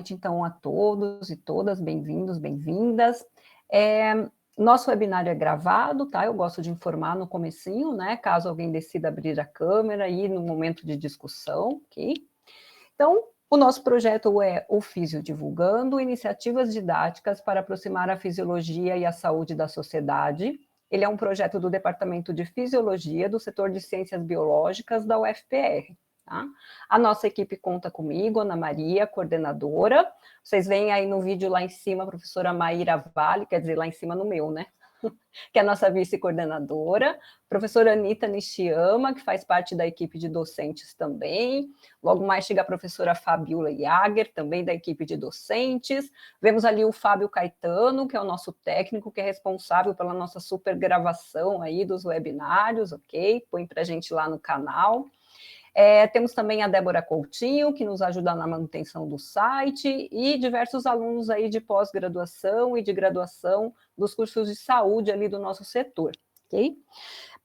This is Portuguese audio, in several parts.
noite, então, a todos e todas, bem-vindos, bem-vindas. Nosso webinário é gravado, tá? Eu gosto de informar no comecinho, né? Caso alguém decida abrir a câmera aí no momento de discussão, ok? Então, o nosso projeto é o Físio Divulgando, iniciativas didáticas para aproximar a fisiologia e a saúde da sociedade. Ele é um projeto do Departamento de Fisiologia do setor de Ciências Biológicas da UFPR. Tá? A nossa equipe conta comigo, Ana Maria, coordenadora. Vocês veem aí no vídeo lá em cima a professora Maíra Vale, quer dizer, lá em cima no meu, né? Que é a nossa vice-coordenadora. Professora Anitta Nishiyama, que faz parte da equipe de docentes também. Logo mais chega a professora Fabiola Jager, também da equipe de docentes. Vemos ali o Fábio Caetano, que é o nosso técnico, que é responsável pela nossa super gravação aí dos webinários, ok? Põe pra gente lá no canal. Temos também a Débora Coutinho, que nos ajuda na manutenção do site, e diversos alunos aí de pós-graduação e de graduação dos cursos de saúde ali do nosso setor, ok?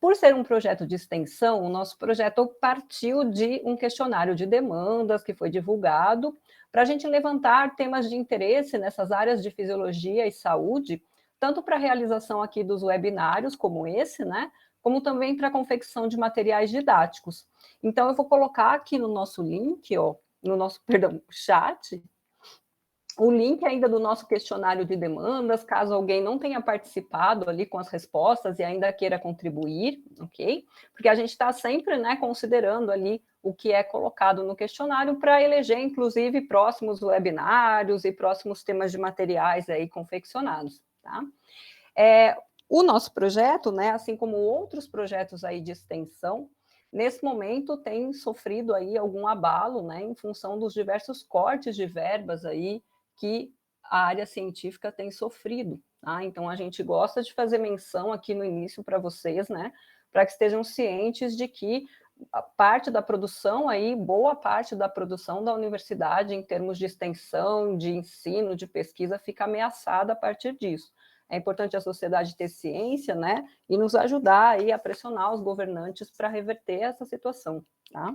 Por ser um projeto de extensão, o nosso projeto partiu de um questionário de demandas que foi divulgado para a gente levantar temas de interesse nessas áreas de fisiologia e saúde, tanto para a realização aqui dos webinários, como esse, né? Como também para a confecção de materiais didáticos. Então, eu vou colocar aqui no nosso link, ó, no nosso, chat, o link ainda do nosso questionário de demandas, caso alguém não tenha participado ali com as respostas e ainda queira contribuir, ok? Porque a gente está sempre, né, considerando ali o que é colocado no questionário para eleger, inclusive, próximos webinários e próximos temas de materiais aí confeccionados, tá? O nosso projeto, né, assim como outros projetos aí de extensão, nesse momento tem sofrido aí algum abalo, né, em função dos diversos cortes de verbas aí que a área científica tem sofrido, tá? Então, a gente gosta de fazer menção aqui no início para vocês, né, para que estejam cientes de que a parte da produção aí, boa parte da produção da universidade em termos de extensão, de ensino, de pesquisa, fica ameaçada a partir disso. É importante a sociedade ter ciência, né, e nos ajudar aí a pressionar os governantes para reverter essa situação, tá?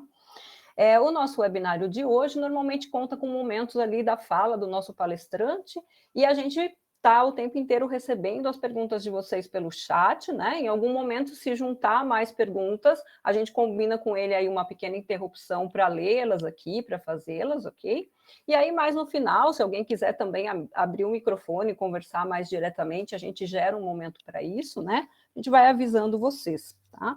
O nosso webinário de hoje normalmente conta com momentos ali da fala do nosso palestrante e a gente está o tempo inteiro recebendo as perguntas de vocês pelo chat, né? Em algum momento, se juntar mais perguntas, a gente combina com ele aí uma pequena interrupção para lê-las aqui, para fazê-las, ok? E aí, mais no final, se alguém quiser também abrir o microfone e conversar mais diretamente, a gente gera um momento para isso, né? A gente vai avisando vocês, tá?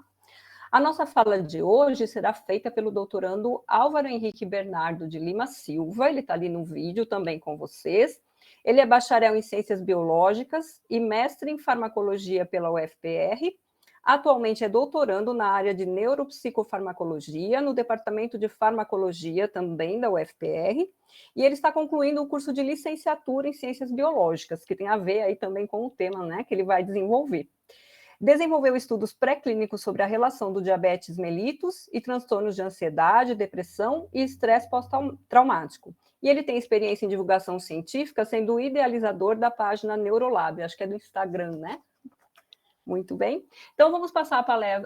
A nossa fala de hoje será feita pelo doutorando Álvaro Henrique Bernardo de Lima Silva, ele está ali no vídeo também com vocês. Ele é bacharel em Ciências Biológicas e mestre em Farmacologia pela UFPR. Atualmente é doutorando na área de Neuropsicofarmacologia, no Departamento de Farmacologia também da UFPR, e ele está concluindo o curso de licenciatura em Ciências Biológicas, que tem a ver aí também com o tema, né, que ele vai desenvolver. Desenvolveu estudos pré-clínicos sobre a relação do diabetes mellitus e transtornos de ansiedade, depressão e estresse pós-traumático. E ele tem experiência em divulgação científica, sendo o idealizador da página Neurolab, acho que é do Instagram, né? Muito bem. Então, vamos passar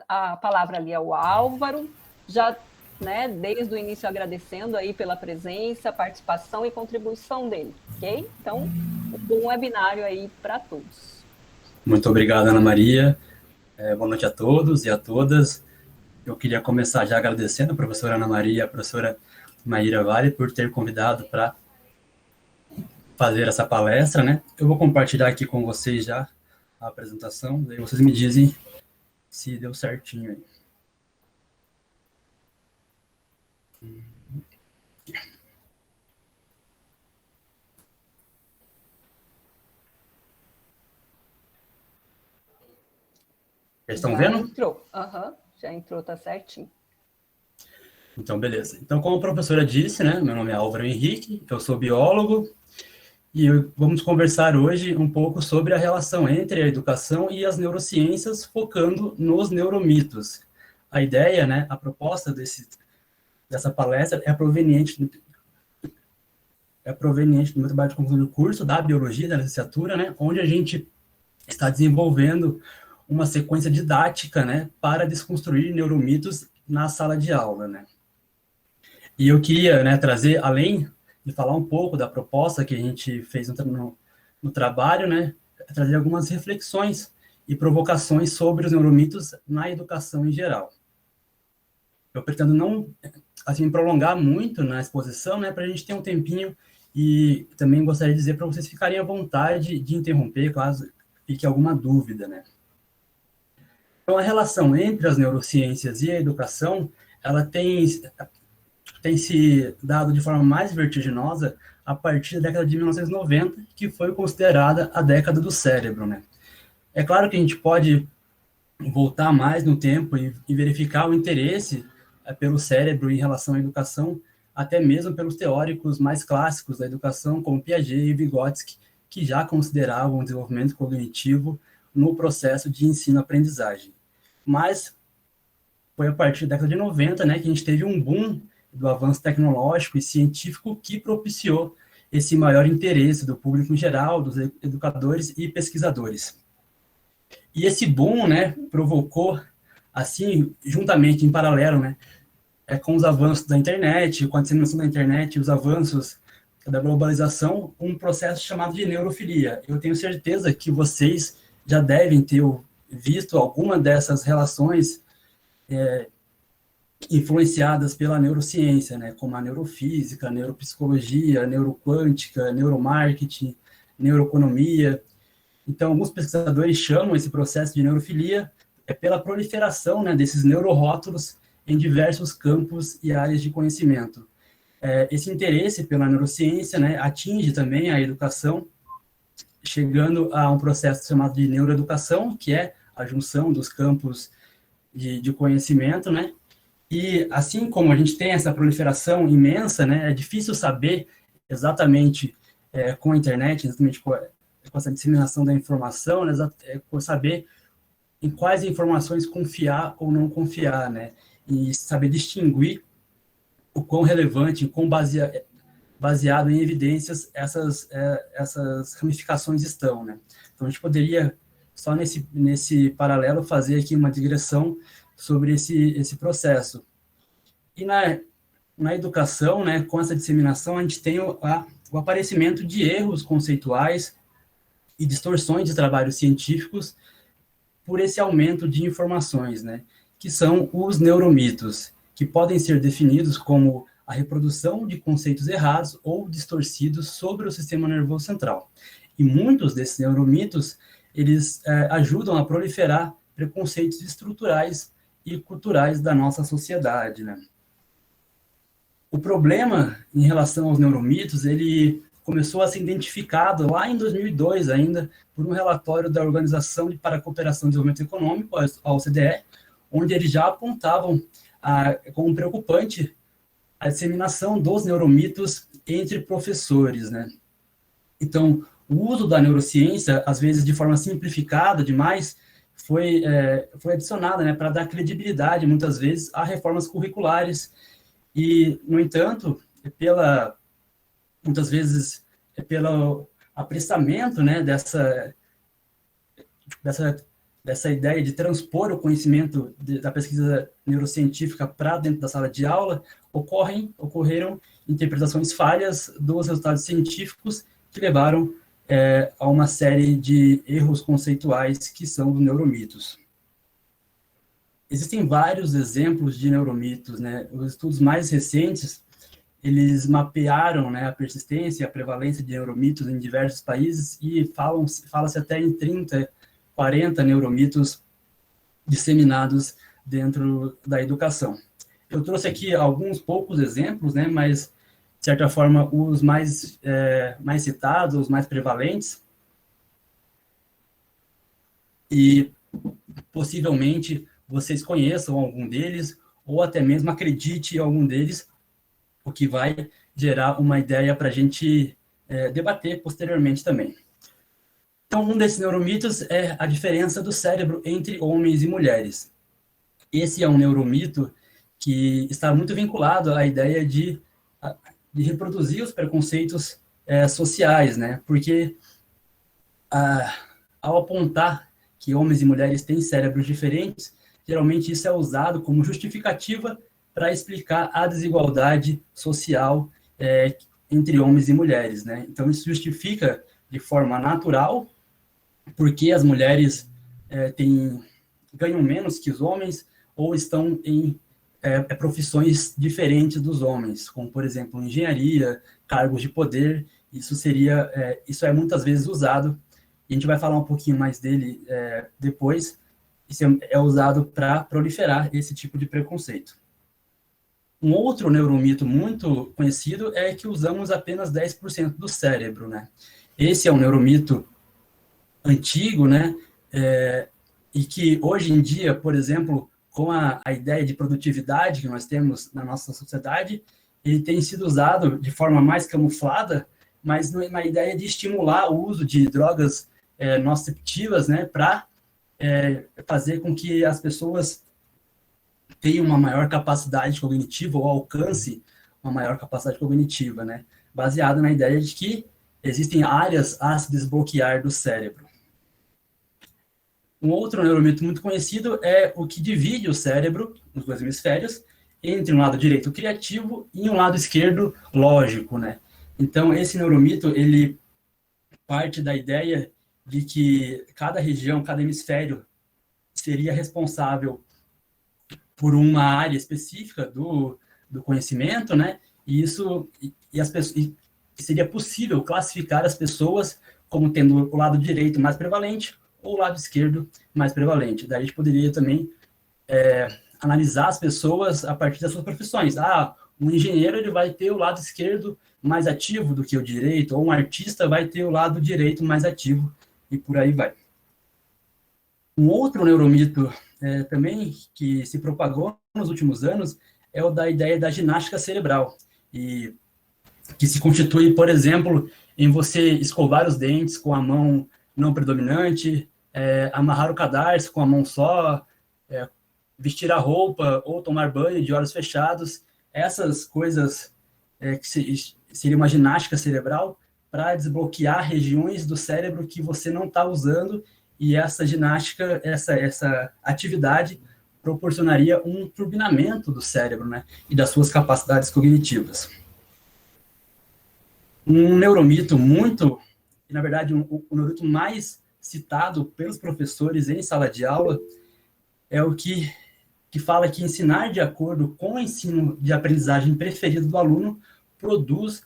a palavra ali ao Álvaro, já, né, desde o início agradecendo aí pela presença, participação e contribuição dele, ok? Então, um bom webinário aí para todos. Muito obrigado, Ana Maria. Boa noite a todos e a todas. Eu queria começar já agradecendo a professora Ana Maria e a professora Maíra Vale por ter convidado para fazer essa palestra, né? Eu vou compartilhar aqui com vocês já a apresentação, daí vocês me dizem se deu certinho aí. Já estão vendo? Entrou, já entrou, tá certinho. Então, beleza. Então, como a professora disse, né, meu nome é Álvaro Henrique, eu sou biólogo, e vamos conversar hoje um pouco sobre a relação entre a educação e as neurociências, focando nos neuromitos. A ideia, né, a proposta dessa palestra é proveniente do meu trabalho de conclusão do curso da biologia, da licenciatura, né, onde a gente está desenvolvendo uma sequência didática, né, para desconstruir neuromitos na sala de aula, né. E eu queria, né, trazer, além de falar um pouco da proposta que a gente fez no trabalho, né, trazer algumas reflexões e provocações sobre os neuromitos na educação em geral. Eu pretendo não, assim, prolongar muito na exposição, né, para a gente ter um tempinho, e também gostaria de dizer para vocês ficarem à vontade de interromper, caso fique alguma dúvida, né. Então, a relação entre as neurociências e a educação, ela tem se dado de forma mais vertiginosa a partir da década de 1990, que foi considerada a década do cérebro, né. É claro que a gente pode voltar mais no tempo e verificar o interesse pelo cérebro em relação à educação, até mesmo pelos teóricos mais clássicos da educação, como Piaget e Vygotsky, que já consideravam o desenvolvimento cognitivo no processo de ensino-aprendizagem. Mas foi a partir da década de 90, né, que a gente teve um boom do avanço tecnológico e científico que propiciou esse maior interesse do público em geral, dos educadores e pesquisadores. E esse boom, né, provocou, assim, juntamente, em paralelo, né, com os avanços da internet, com a disseminação da internet, os avanços da globalização, um processo chamado de neurofilia. Eu tenho certeza que vocês já devem ter visto alguma dessas relações influenciadas pela neurociência, né, como a neurofísica, a neuropsicologia, a neuroquântica, neuromarketing, neuroeconomia. Então, alguns pesquisadores chamam esse processo de neurofilia pela proliferação, né, desses neurorótulos em diversos campos e áreas de conhecimento. Esse interesse pela neurociência, né, atinge também a educação, chegando a um processo chamado de neuroeducação, que é a junção dos campos de conhecimento, né? E assim como a gente tem essa proliferação imensa, né, é difícil saber exatamente com a internet, exatamente com essa disseminação da informação, né, saber em quais informações confiar ou não confiar, né, e saber distinguir o quão relevante, o quão baseado em evidências essas ramificações estão, né. Então, a gente poderia, só nesse paralelo, fazer aqui uma digressão sobre esse processo. E na educação, né, com essa disseminação, a gente tem o aparecimento de erros conceituais e distorções de trabalhos científicos por esse aumento de informações, né, que são os neuromitos, que podem ser definidos como a reprodução de conceitos errados ou distorcidos sobre o sistema nervoso central. E muitos desses neuromitos, eles ajudam a proliferar preconceitos estruturais e culturais da nossa sociedade, né? O problema em relação aos neuromitos, ele começou a ser identificado lá em 2002 ainda, por um relatório da Organização para a Cooperação e Desenvolvimento Econômico, a OCDE, onde eles já apontavam como preocupante a disseminação dos neuromitos entre professores, né? Então, o uso da neurociência, às vezes de forma simplificada demais, foi adicionada, né, para dar credibilidade, muitas vezes, a reformas curriculares. E, no entanto, muitas vezes, pelo apressamento, né, dessa ideia de transpor o conhecimento da pesquisa neurocientífica para dentro da sala de aula, ocorreram interpretações falhas dos resultados científicos que levaram a uma série de erros conceituais que são os neuromitos. Existem vários exemplos de neuromitos, né? Os estudos mais recentes, eles mapearam, né, a persistência e a prevalência de neuromitos em diversos países e fala-se até em 30, 40 neuromitos disseminados dentro da educação. Eu trouxe aqui alguns poucos exemplos, né, mas, de certa forma, os mais citados, os mais prevalentes, e possivelmente vocês conheçam algum deles, ou até mesmo acredite em algum deles, o que vai gerar uma ideia para a gente debater posteriormente também. Então, um desses neuromitos é a diferença do cérebro entre homens e mulheres. Esse é um neuromito que está muito vinculado à ideia de reproduzir os preconceitos sociais, né? Porque ao apontar que homens e mulheres têm cérebros diferentes, geralmente isso é usado como justificativa para explicar a desigualdade social entre homens e mulheres, né? Então, isso justifica de forma natural porque as mulheres ganham menos que os homens ou estão em profissões diferentes dos homens, como, por exemplo, engenharia, cargos de poder. Isso é muitas vezes usado, e a gente vai falar um pouquinho mais dele depois. Isso é usado para proliferar esse tipo de preconceito. Um outro neuromito muito conhecido é que usamos apenas 10% do cérebro, né? Esse é um neuromito antigo, né? E que hoje em dia, por exemplo, com a ideia de produtividade que nós temos na nossa sociedade, ele tem sido usado de forma mais camuflada, mas na ideia de estimular o uso de drogas nociceptivas, né? Para fazer com que as pessoas tenham uma maior capacidade cognitiva ou alcance uma maior capacidade cognitiva, né? Baseado na ideia de que existem áreas a se desbloquear do cérebro. Um outro neuromito muito conhecido é o que divide o cérebro, os dois hemisférios, entre um lado direito criativo e um lado esquerdo lógico, né? Então, esse neuromito, ele parte da ideia de que cada região, cada hemisfério seria responsável por uma área específica do conhecimento, né? E seria possível classificar as pessoas como tendo o lado direito mais prevalente ou o lado esquerdo mais prevalente. Daí a gente poderia também analisar as pessoas a partir das suas profissões. Um engenheiro ele vai ter o lado esquerdo mais ativo do que o direito, ou um artista vai ter o lado direito mais ativo, e por aí vai. Um outro neuromito também que se propagou nos últimos anos é o da ideia da ginástica cerebral, e que se constitui, por exemplo, em você escovar os dentes com a mão não predominante, amarrar o cadarço com a mão só, vestir a roupa ou tomar banho de olhos fechados. Essas coisas que seria uma ginástica cerebral para desbloquear regiões do cérebro que você não está usando, e essa ginástica, essa atividade proporcionaria um turbinamento do cérebro, né, e das suas capacidades cognitivas. Um neuromito na verdade, o neuromito mais citado pelos professores em sala de aula é o que fala que ensinar de acordo com o ensino de aprendizagem preferido do aluno produz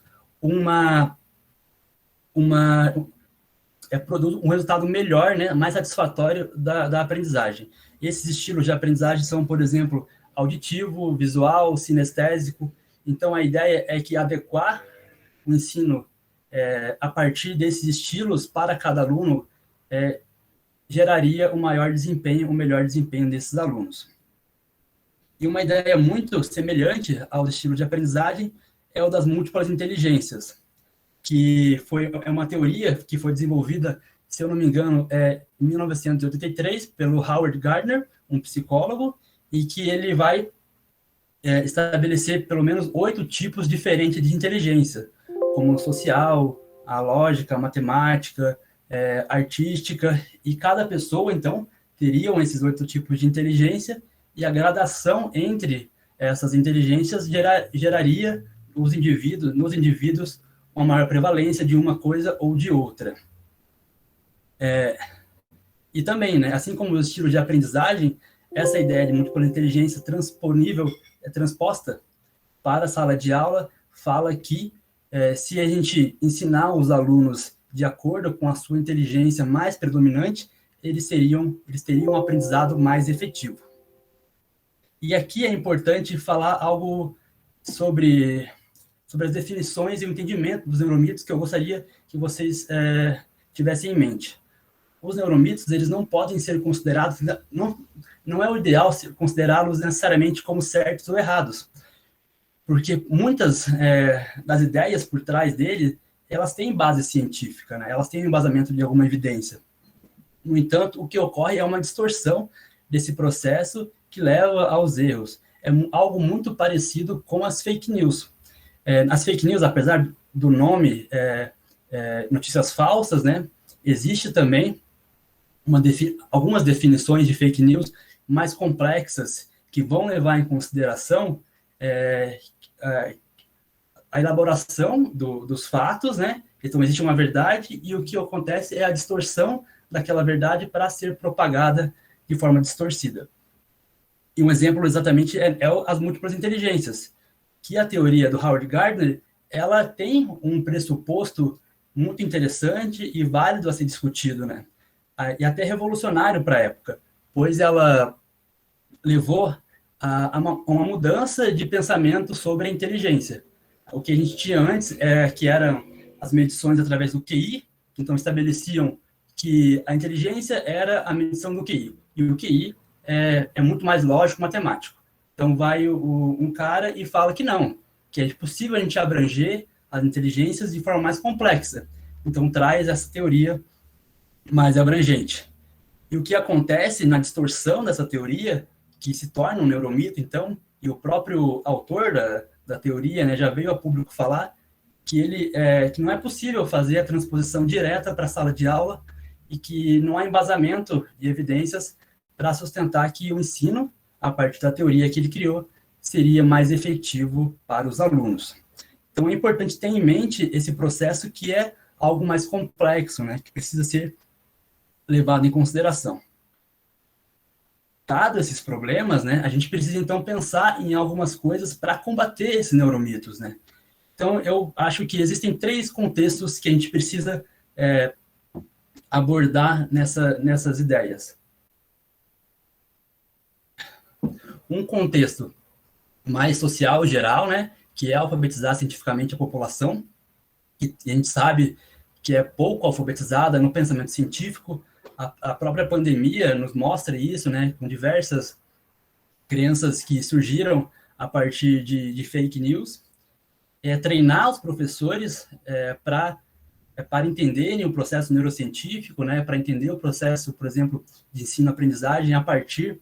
produz um resultado melhor, né, mais satisfatório da aprendizagem. Esses estilos de aprendizagem são, por exemplo, auditivo, visual, sinestésico. Então, a ideia é que adequar o ensino a partir desses estilos para cada aluno geraria o melhor desempenho desses alunos. E uma ideia muito semelhante ao estilo de aprendizagem é o das múltiplas inteligências, que é uma teoria que foi desenvolvida, se eu não me engano, em 1983, pelo Howard Gardner, um psicólogo, e que ele vai estabelecer pelo menos 8 tipos diferentes de inteligência, como a social, a lógica, a matemática, artística, e cada pessoa, então, teriam esses 8 tipos de inteligência, e a gradação entre essas inteligências geraria nos indivíduos uma maior prevalência de uma coisa ou de outra. E também, né, assim como o estilo de aprendizagem, essa ideia de múltipla inteligência transposta para a sala de aula, fala que se a gente ensinar os alunos de acordo com a sua inteligência mais predominante, eles teriam um aprendizado mais efetivo. E aqui é importante falar algo sobre as definições e o entendimento dos neuromitos que eu gostaria que vocês tivessem em mente. Os neuromitos, eles não podem ser considerados, não é o ideal considerá-los necessariamente como certos ou errados, porque muitas das ideias por trás dele, elas têm base científica, né? Elas têm embasamento de alguma evidência. No entanto, o que ocorre é uma distorção desse processo que leva aos erros. É algo muito parecido com as fake news. As fake news, apesar do nome notícias falsas, né, existe também algumas definições de fake news mais complexas que vão levar em consideração a elaboração dos fatos, né? Então, existe uma verdade e o que acontece é a distorção daquela verdade para ser propagada de forma distorcida. E um exemplo exatamente é as múltiplas inteligências, que a teoria do Howard Gardner, ela tem um pressuposto muito interessante e válido a ser discutido, né? E até revolucionário para a época, pois ela levou a uma mudança de pensamento sobre a inteligência. O que a gente tinha antes, que eram as medições através do QI, que então estabeleciam que a inteligência era a medição do QI, e o QI é muito mais lógico matemático. Então vai um cara e fala que não, que é possível a gente abranger as inteligências de forma mais complexa. Então traz essa teoria mais abrangente. E o que acontece na distorção dessa teoria, que se torna um neuromito, então, e o próprio autor da teoria, né, já veio a público falar que que não é possível fazer a transposição direta para a sala de aula e que não há embasamento de evidências para sustentar que o ensino, a partir da teoria que ele criou, seria mais efetivo para os alunos. Então, é importante ter em mente esse processo que é algo mais complexo, né, que precisa ser levado em consideração. Dado esses problemas, né, a gente precisa, então, pensar em algumas coisas para combater esses neuromitos, né? Então, eu acho que existem 3 contextos que a gente precisa abordar nessas ideias. Um contexto mais social, geral, né, que é alfabetizar cientificamente a população, que a gente sabe que é pouco alfabetizada no pensamento científico. A própria pandemia nos mostra isso, né, com diversas crenças que surgiram a partir de fake news. Treinar os professores para entenderem o processo neurocientífico, né, para entender o processo, por exemplo, de ensino-aprendizagem a partir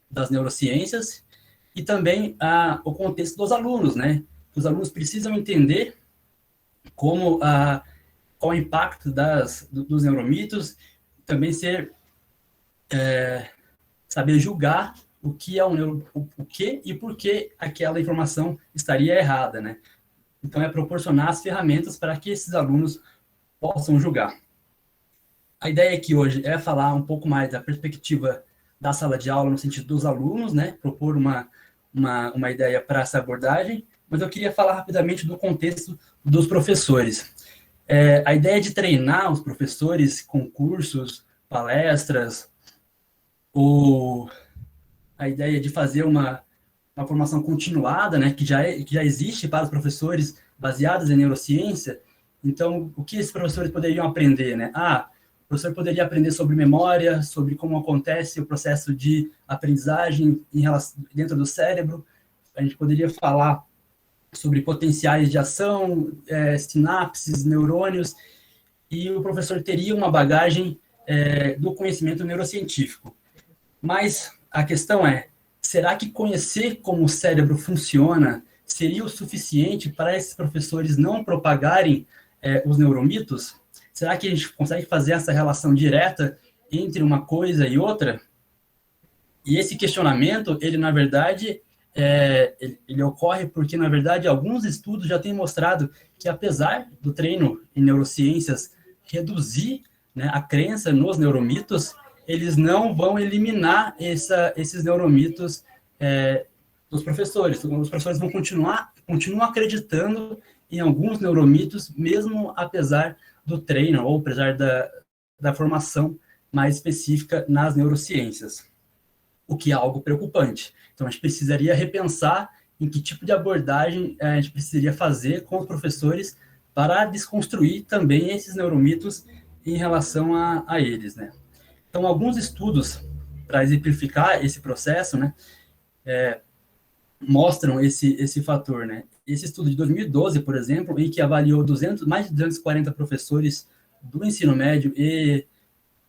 das neurociências, e também o contexto dos alunos, né? Os alunos precisam entender qual o impacto dos neuromitos, também saber julgar o que é o que e por que aquela informação estaria errada, né? Então, proporcionar as ferramentas para que esses alunos possam julgar. A ideia aqui hoje é falar um pouco mais da perspectiva da sala de aula no sentido dos alunos, né? Propor uma ideia para essa abordagem, mas eu queria falar rapidamente do contexto dos professores. A ideia de treinar os professores com cursos, palestras, ou a ideia de fazer uma formação continuada, né, que já existe para os professores baseadas em neurociência. Então, o que esses professores poderiam aprender, né? O professor poderia aprender sobre memória, sobre como acontece o processo de aprendizagem dentro do cérebro. A gente poderia falar sobre potenciais de ação, sinapses, neurônios, e o professor teria uma bagagem do conhecimento neurocientífico. Mas a questão é, será que conhecer como o cérebro funciona seria o suficiente para esses professores não propagarem os neuromitos? Será que a gente consegue fazer essa relação direta entre uma coisa e outra? E esse questionamento, ele, na verdade, ele ocorre porque, na verdade, alguns estudos já têm mostrado que, apesar do treino em neurociências reduzir, né, a crença nos neuromitos, eles não vão eliminar esses neuromitos dos professores. Os professores vão continuam acreditando em alguns neuromitos, mesmo apesar do treino, ou apesar da formação mais específica nas neurociências, o que é algo preocupante. Então, a gente precisaria repensar em que tipo de abordagem a gente precisaria fazer com os professores para desconstruir também esses neuromitos em relação a eles, né? Então, alguns estudos para exemplificar esse processo, né, mostram esse fator, né? Esse estudo de 2012, por exemplo, em que avaliou mais de 240 professores do ensino médio e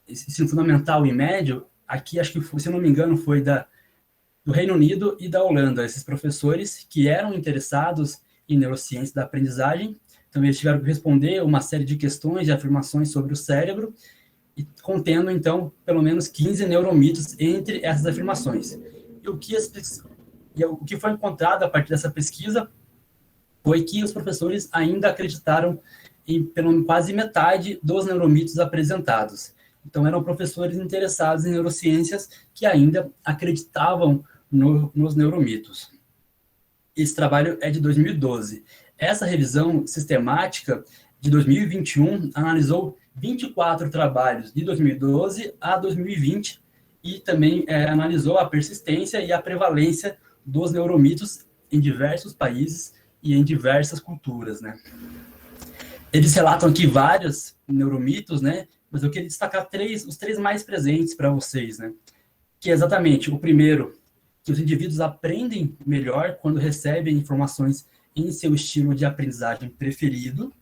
ensino fundamental e médio, aqui acho que, se não me engano, foi do Reino Unido e da Holanda, esses professores que eram interessados em neurociência da aprendizagem. Então, eles tiveram que responder uma série de questões e afirmações sobre o cérebro, e contendo, então, pelo menos 15 neuromitos entre essas afirmações. E o que foi encontrado a partir dessa pesquisa foi que os professores ainda acreditaram em quase metade dos neuromitos apresentados. Então, eram professores interessados em neurociências que ainda acreditavam nos neuromitos. Esse trabalho é de 2012. Essa revisão sistemática de 2021 analisou 24 trabalhos de 2012 a 2020 e também analisou a persistência e a prevalência dos neuromitos em diversos países e em diversas culturas, né? Eles relatam aqui vários neuromitos, né? Mas eu queria destacar os três mais presentes para vocês, né? Que é exatamente o primeiro, que os indivíduos aprendem melhor quando recebem informações em seu estilo de aprendizagem preferido,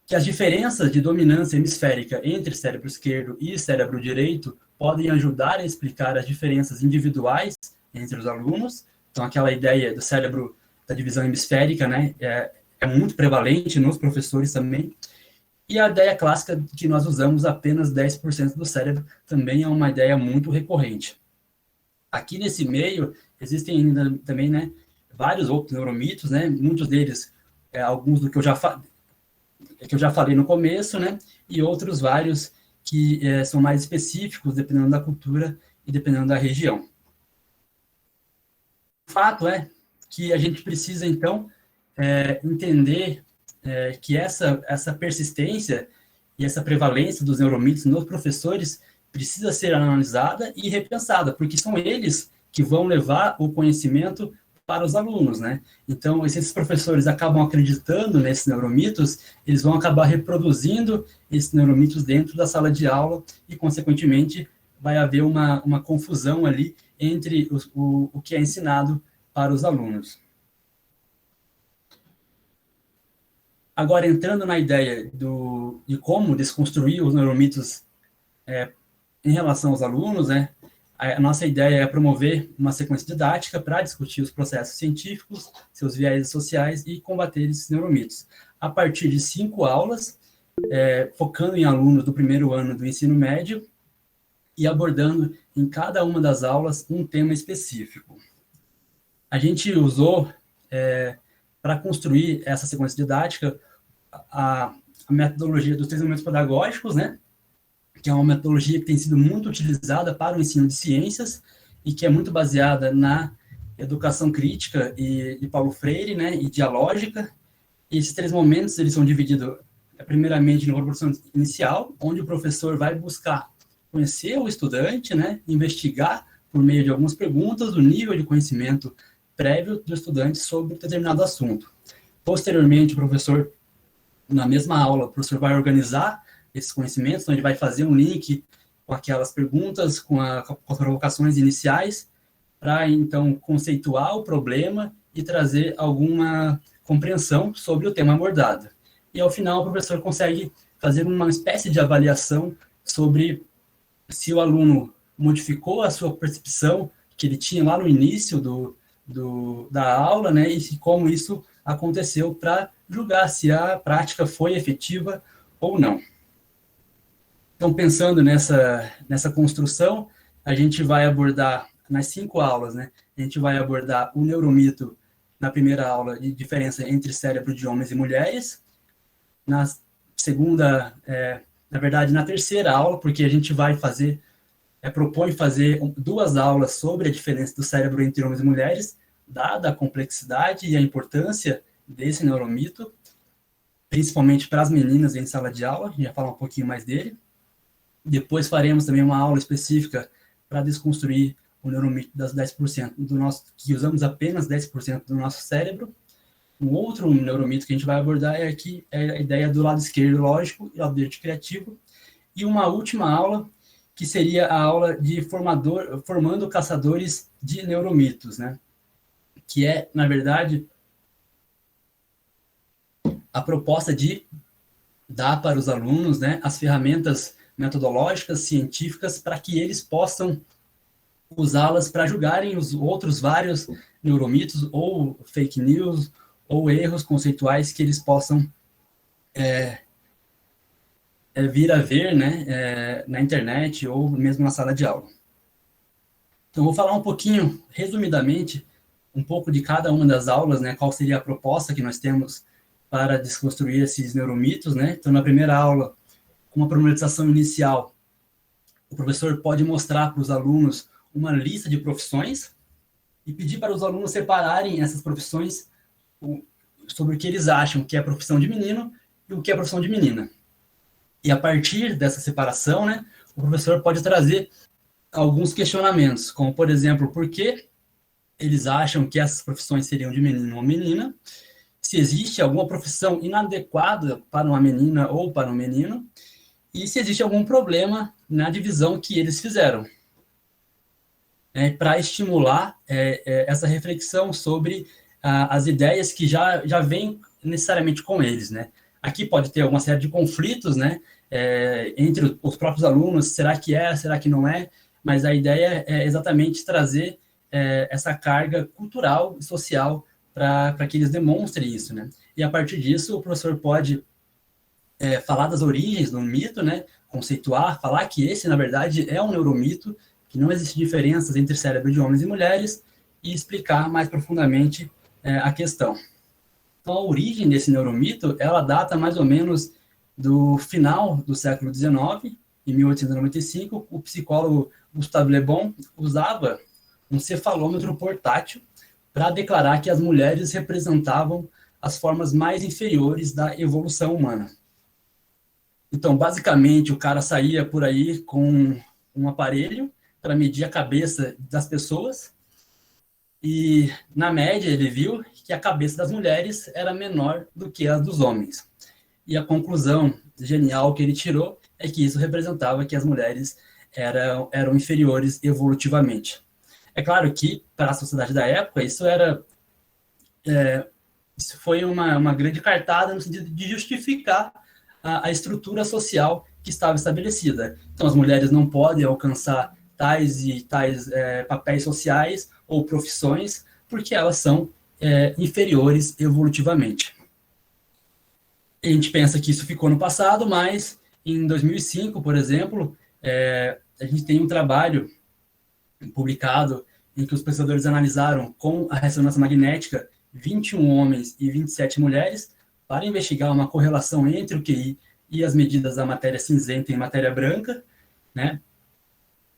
que as diferenças de dominância hemisférica entre cérebro esquerdo e cérebro direito podem ajudar a explicar as diferenças individuais entre os alunos. Então, aquela ideia do cérebro da divisão hemisférica, né, é muito prevalente nos professores também. E a ideia clássica de que nós usamos apenas 10% do cérebro também é uma ideia muito recorrente. Aqui nesse meio, existem ainda também, né, vários outros neuromitos, né, muitos deles, alguns do que eu já falei no começo, né, e outros vários que são mais específicos, dependendo da cultura e dependendo da região. O fato é que a gente precisa, então, entender que essa persistência e essa prevalência dos neuromitos nos professores precisa ser analisada e repensada, porque são eles que vão levar o conhecimento para os alunos, né? Então, se esses professores acabam acreditando nesses neuromitos, eles vão acabar reproduzindo esses neuromitos dentro da sala de aula e, consequentemente, vai haver uma confusão ali entre o que é ensinado para os alunos. Agora, entrando na ideia de como desconstruir os neuromitos em relação aos alunos, né, a nossa ideia é promover uma sequência didática para discutir os processos científicos, seus viés sociais e combater esses neuromitos. A partir de 5 aulas, focando em alunos do primeiro ano do ensino médio e abordando em cada uma das aulas um tema específico. A gente usou, para construir essa sequência didática, a metodologia dos 3 momentos pedagógicos, né, que é uma metodologia que tem sido muito utilizada para o ensino de ciências e que é muito baseada na educação crítica de Paulo Freire, né, e dialógica. E esses 3 momentos, eles são divididos, primeiramente, na produção inicial, onde o professor vai buscar conhecer o estudante, né, investigar, por meio de algumas perguntas, o nível de conhecimento prévio do estudante sobre determinado assunto. Posteriormente, o professor, na mesma aula, o professor vai organizar esses conhecimentos, então ele vai fazer um link com aquelas perguntas, com as provocações iniciais, para, então, conceituar o problema e trazer alguma compreensão sobre o tema abordado. E, ao final, o professor consegue fazer uma espécie de avaliação sobre se o aluno modificou a sua percepção que ele tinha lá no início da aula, né, e como isso aconteceu, para julgar se a prática foi efetiva ou não. Então, pensando nessa construção, a gente vai abordar, nas 5 aulas, né, a gente vai abordar o neuromito na primeira aula, de diferença entre cérebro de homens e mulheres. Na segunda, na verdade, na terceira aula, porque a gente vai propõe fazer 2 aulas sobre a diferença do cérebro entre homens e mulheres, dada a complexidade e a importância desse neuromito, principalmente para as meninas em sala de aula, a gente vai falar um pouquinho mais dele. Depois faremos também uma aula específica para desconstruir o neuromito das 10% que usamos apenas 10% do nosso cérebro. Um outro neuromito que a gente vai abordar é a ideia do lado esquerdo lógico e lado direito criativo. E uma última aula, que seria a aula de formando caçadores de neuromitos, né? Que é, na verdade, a proposta de dar para os alunos, né, as ferramentas metodológicas, científicas, para que eles possam usá-las para julgarem os outros vários neuromitos, ou fake news, ou erros conceituais que eles possam vir a ver, né, na internet ou mesmo na sala de aula. Então, vou falar um pouquinho, resumidamente, um pouco de cada uma das aulas, né, qual seria a proposta que nós temos para desconstruir esses neuromitos, né? Então, na primeira aula, com uma problematização inicial, o professor pode mostrar para os alunos uma lista de profissões e pedir para os alunos separarem essas profissões sobre o que eles acham que é a profissão de menino e o que é a profissão de menina. E a partir dessa separação, né, o professor pode trazer alguns questionamentos, como, por exemplo, por que eles acham que essas profissões seriam de menino ou menina, se existe alguma profissão inadequada para uma menina ou para um menino, e se existe algum problema na divisão que eles fizeram. Para estimular essa reflexão sobre as ideias que já vêm necessariamente com eles, né? Aqui pode ter alguma série de conflitos, né, entre os próprios alunos, será que é, será que não é? Mas a ideia é exatamente trazer essa carga cultural e social para que eles demonstrem isso, né? E a partir disso, o professor pode falar das origens do mito, né, conceituar, falar que esse, na verdade, é um neuromito, que não existe diferenças entre cérebro de homens e mulheres, e explicar mais profundamente a questão. Então, a origem desse neuromito, ela data mais ou menos do final do século XIX, em 1895, o psicólogo Gustave Le Bon usava um cefalômetro portátil para declarar que as mulheres representavam as formas mais inferiores da evolução humana. Então, basicamente, o cara saía por aí com um aparelho para medir a cabeça das pessoas e, na média, ele viu que a cabeça das mulheres era menor do que a dos homens. E a conclusão genial que ele tirou é que isso representava que as mulheres eram inferiores evolutivamente. É claro que, para a sociedade da época, isso foi uma grande cartada no sentido de justificar a estrutura social que estava estabelecida. Então, as mulheres não podem alcançar tais e tais papéis sociais ou profissões, porque elas são inferiores evolutivamente. A gente pensa que isso ficou no passado, mas em 2005, por exemplo, a gente tem um trabalho publicado em que os pesquisadores analisaram com a ressonância magnética 21 homens e 27 mulheres para investigar uma correlação entre o QI e as medidas da matéria cinzenta e matéria branca, né?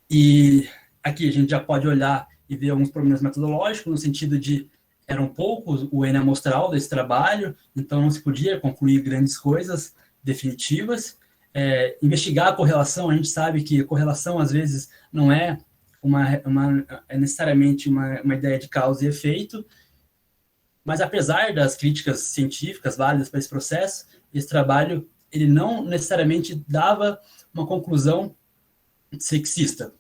E aqui a gente já pode olhar e ver alguns problemas metodológicos, no sentido de eram poucos o N amostral desse trabalho, então não se podia concluir grandes coisas definitivas. Investigar a correlação, a gente sabe que a correlação, às vezes, não é necessariamente uma ideia de causa e efeito, mas apesar das críticas científicas válidas para esse processo, esse trabalho ele não necessariamente dava uma conclusão sexista.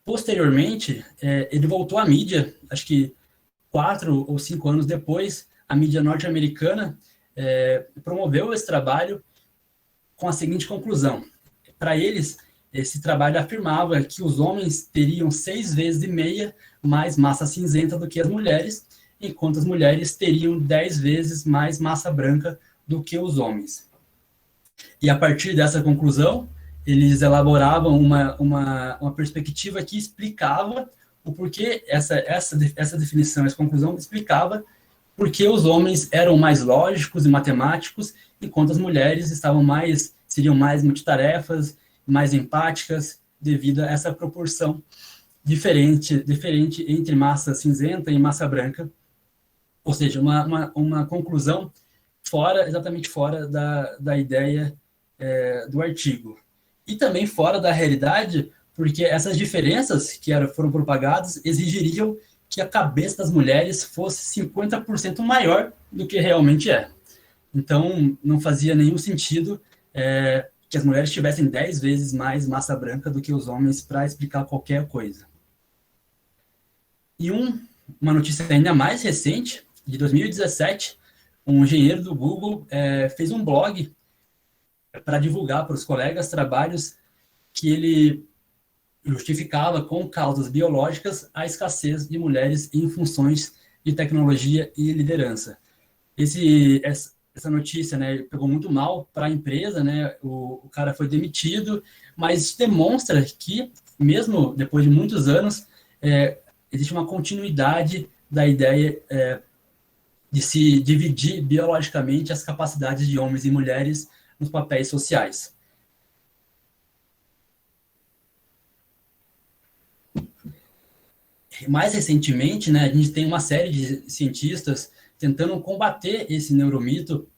Posteriormente, ele voltou à mídia, acho que 4 ou 5 anos depois, a mídia norte-americana promoveu esse trabalho com a seguinte conclusão. Para eles, esse trabalho afirmava que os homens teriam 6,5 vezes mais massa cinzenta do que as mulheres, enquanto as mulheres teriam 10 vezes mais massa branca do que os homens. E a partir dessa conclusão, eles elaboravam uma perspectiva que explicava o porquê, essa definição, essa conclusão explicava por que os homens eram mais lógicos e matemáticos, enquanto as mulheres seriam mais multitarefas, mais empáticas, devido a essa proporção diferente entre massa cinzenta e massa branca, ou seja, uma conclusão exatamente fora da ideia do artigo. E também fora da realidade, porque essas diferenças que foram propagadas exigiriam que a cabeça das mulheres fosse 50% maior do que realmente é. Então, não fazia nenhum sentido que as mulheres tivessem 10 vezes mais massa branca do que os homens para explicar qualquer coisa. E uma notícia ainda mais recente, de 2017, um engenheiro do Google fez um blog para divulgar para os colegas trabalhos que ele justificava com causas biológicas a escassez de mulheres em funções de tecnologia e liderança. Essa notícia, né, pegou muito mal para a empresa, né, o cara foi demitido, mas demonstra que, mesmo depois de muitos anos, existe uma continuidade da ideia de se dividir biologicamente as capacidades de homens e mulheres nos papéis sociais. Mais recentemente, né, a gente tem uma série de cientistas tentando combater esse neuromito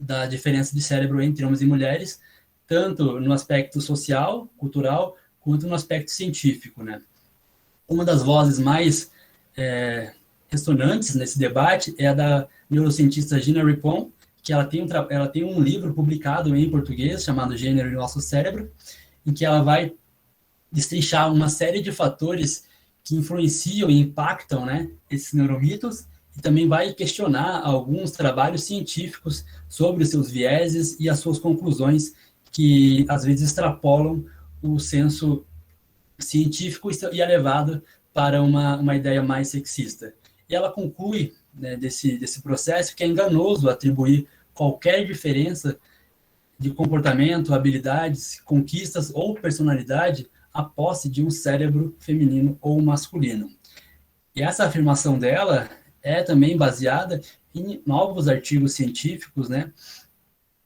da diferença de cérebro entre homens e mulheres, tanto no aspecto social, cultural, quanto no aspecto científico, né? Uma das vozes mais ressonantes nesse debate é a da neurocientista Gina Rippon, que ela tem um livro publicado em português chamado Gênero e Nosso Cérebro, em que ela vai destrinchar uma série de fatores que influenciam e impactam, né, esses neuromitos, e também vai questionar alguns trabalhos científicos sobre os seus vieses e as suas conclusões, que às vezes extrapolam o senso científico e é levado para uma ideia mais sexista. E ela conclui, né, desse processo, que é enganoso atribuir qualquer diferença de comportamento, habilidades, conquistas ou personalidade à posse de um cérebro feminino ou masculino. E essa afirmação dela é também baseada em novos artigos científicos, né,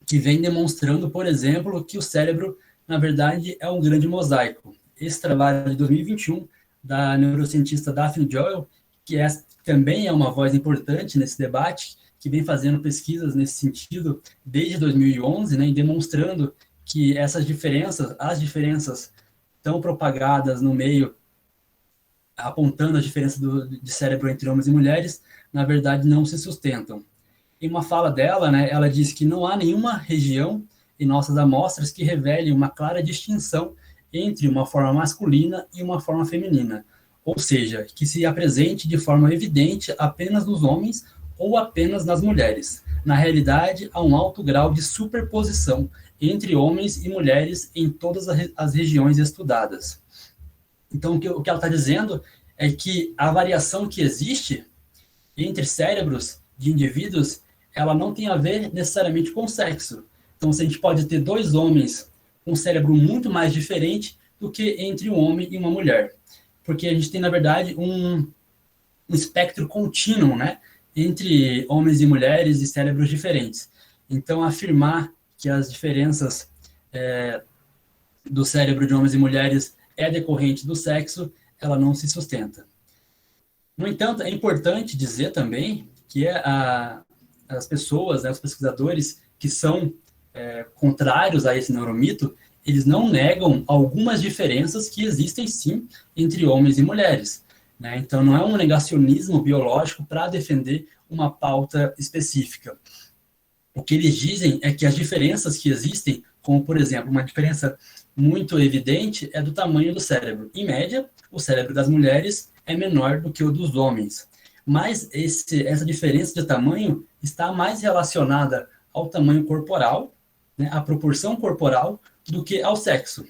que vêm demonstrando, por exemplo, que o cérebro, na verdade, é um grande mosaico. Esse trabalho de 2021, da neurocientista Daphne Joel, que também é uma voz importante nesse debate, que vem fazendo pesquisas nesse sentido desde 2011, né, e demonstrando que as diferenças tão propagadas no meio, apontando a diferença de cérebro entre homens e mulheres, na verdade não se sustentam. Em uma fala dela, né, ela diz que não há nenhuma região em nossas amostras que revele uma clara distinção entre uma forma masculina e uma forma feminina, ou seja, que se apresente de forma evidente apenas nos homens ou apenas nas mulheres. Na realidade, há um alto grau de superposição entre homens e mulheres em todas as regiões estudadas. Então, o que ela está dizendo é que a variação que existe entre cérebros de indivíduos, ela não tem a ver necessariamente com sexo. Então, a gente pode ter dois homens com um cérebro muito mais diferente do que entre um homem e uma mulher. Porque a gente tem, na verdade, um espectro contínuo, né, entre homens e mulheres e cérebros diferentes. Então, afirmar que as diferenças do cérebro de homens e mulheres é decorrente do sexo, ela não se sustenta. No entanto, é importante dizer também que as pessoas, né, os pesquisadores que são contrários a esse neuromito, eles não negam algumas diferenças que existem, sim, entre homens e mulheres, né? Então, não é um negacionismo biológico para defender uma pauta específica. O que eles dizem é que as diferenças que existem, como, por exemplo, uma diferença muito evidente é do tamanho do cérebro. Em média, o cérebro das mulheres é menor do que o dos homens. Mas essa diferença de tamanho está mais relacionada ao tamanho corporal, né, à proporção corporal, do que ao sexo.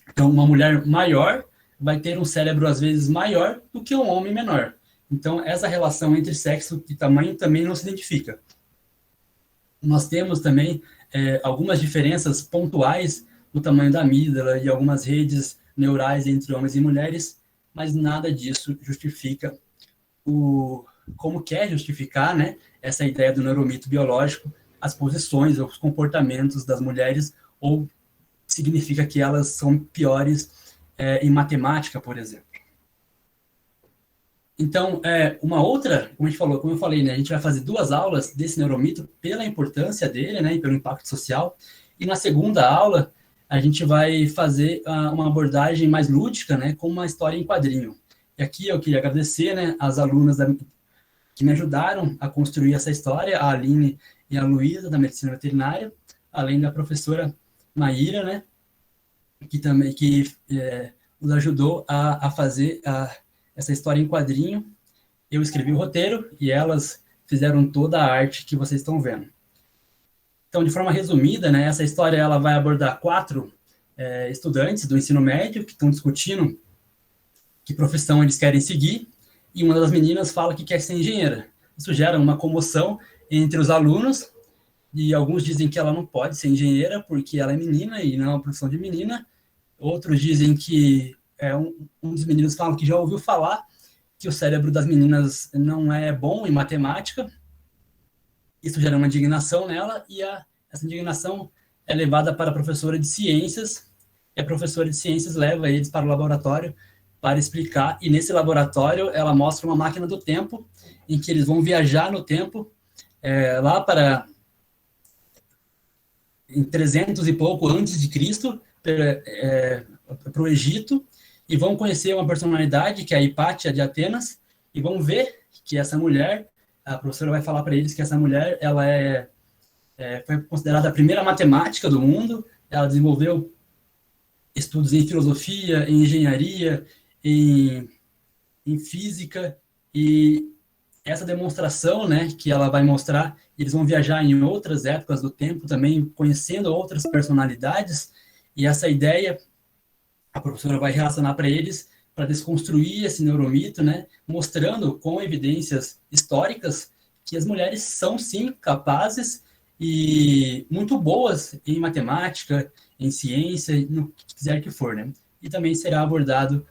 Então, uma mulher maior vai ter um cérebro, às vezes, maior do que um homem menor. Então, essa relação entre sexo e tamanho também não se identifica. Nós temos também algumas diferenças pontuais no tamanho da amígdala e algumas redes neurais entre homens e mulheres, mas nada disso justifica como quer justificar, né, essa ideia do neuromito biológico, as posições, os comportamentos das mulheres, ou significa que elas são piores em matemática, por exemplo. Então, uma outra, como eu falei, né, a gente vai fazer 2 aulas desse neuromito pela importância dele, né, e pelo impacto social, e na segunda aula a gente vai fazer uma abordagem mais lúdica, né, com uma história em quadrinho. E aqui eu queria agradecer, né, as alunas que me ajudaram a construir essa história, a Aline e a Luísa, da Medicina Veterinária, além da professora Maíra, né, que nos ajudou a fazer essa história em quadrinho. Eu escrevi o roteiro e elas fizeram toda a arte que vocês estão vendo. Então, de forma resumida, né, essa história ela vai abordar 4 estudantes do ensino médio que estão discutindo que profissão eles querem seguir, e uma das meninas fala que quer ser engenheira. Isso gera uma comoção entre os alunos, e alguns dizem que ela não pode ser engenheira porque ela é menina e não é uma profissão de menina. Outros dizem que um dos meninos fala que já ouviu falar que o cérebro das meninas não é bom em matemática. Isso gera uma indignação nela, e essa indignação é levada para a professora de ciências, e a professora de ciências leva eles para o laboratório para explicar, e nesse laboratório ela mostra uma máquina do tempo, em que eles vão viajar no tempo, lá para em 300 e pouco antes de Cristo, para o Egito, e vão conhecer uma personalidade, que é a Hipátia de Atenas, e vão ver que essa mulher, a professora vai falar para eles que essa mulher, ela foi considerada a primeira matemática do mundo, ela desenvolveu estudos em filosofia, em engenharia, em física, e essa demonstração, né, que ela vai mostrar, eles vão viajar em outras épocas do tempo também, conhecendo outras personalidades, e essa ideia a professora vai relacionar para eles, para desconstruir esse neuromito, né, mostrando com evidências históricas que as mulheres são, sim, capazes e muito boas em matemática, em ciência, no que quiser que for, né. E também será abordado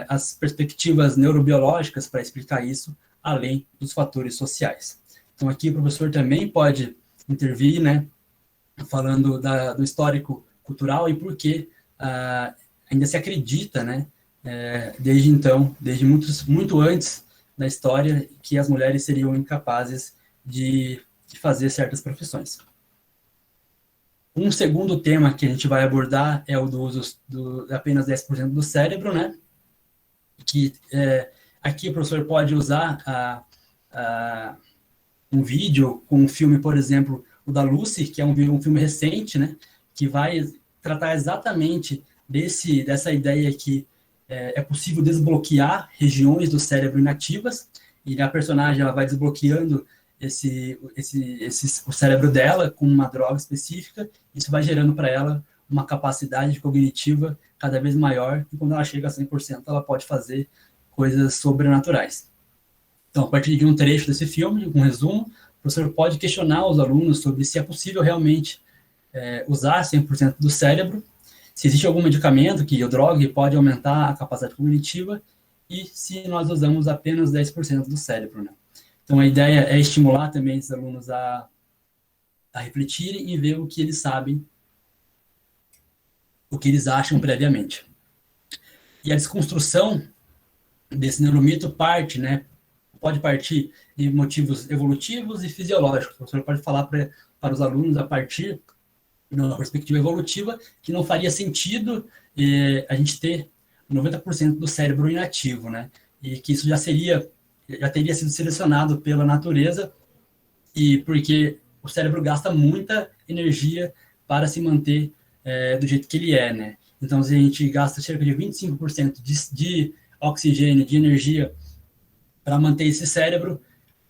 as perspectivas neurobiológicas para explicar isso, além dos fatores sociais. Então, aqui o professor também pode intervir, né, falando do histórico cultural e por que ainda se acredita, né, desde então, desde muito antes da história, que as mulheres seriam incapazes de fazer certas profissões. Um segundo tema que a gente vai abordar é o do uso de apenas 10% do cérebro, né, que aqui o professor pode usar um vídeo com um filme, por exemplo, o da Lucy, que é um filme recente, né, que vai tratar exatamente dessa ideia que é possível desbloquear regiões do cérebro inativas, e a personagem ela vai desbloqueando o cérebro dela com uma droga específica, isso vai gerando para ela uma capacidade cognitiva cada vez maior, e quando ela chega a 100%, ela pode fazer coisas sobrenaturais. Então, a partir de um trecho desse filme, um resumo, o professor pode questionar os alunos sobre se é possível realmente usar 100% do cérebro, se existe algum medicamento que o drogue pode aumentar a capacidade cognitiva, e se nós usamos apenas 10% do cérebro, né? Então, a ideia é estimular também esses alunos a refletirem e ver o que eles sabem, o que eles acham previamente. E a desconstrução desse neuromito pode partir de motivos evolutivos e fisiológicos. O professor pode falar para os alunos a partir de uma perspectiva evolutiva que não faria sentido a gente ter 90% do cérebro inativo, né? E que isso já teria sido selecionado pela natureza, e porque o cérebro gasta muita energia para se manter do jeito que ele é, né? Então, se a gente gasta cerca de 25% de oxigênio, de energia para manter esse cérebro,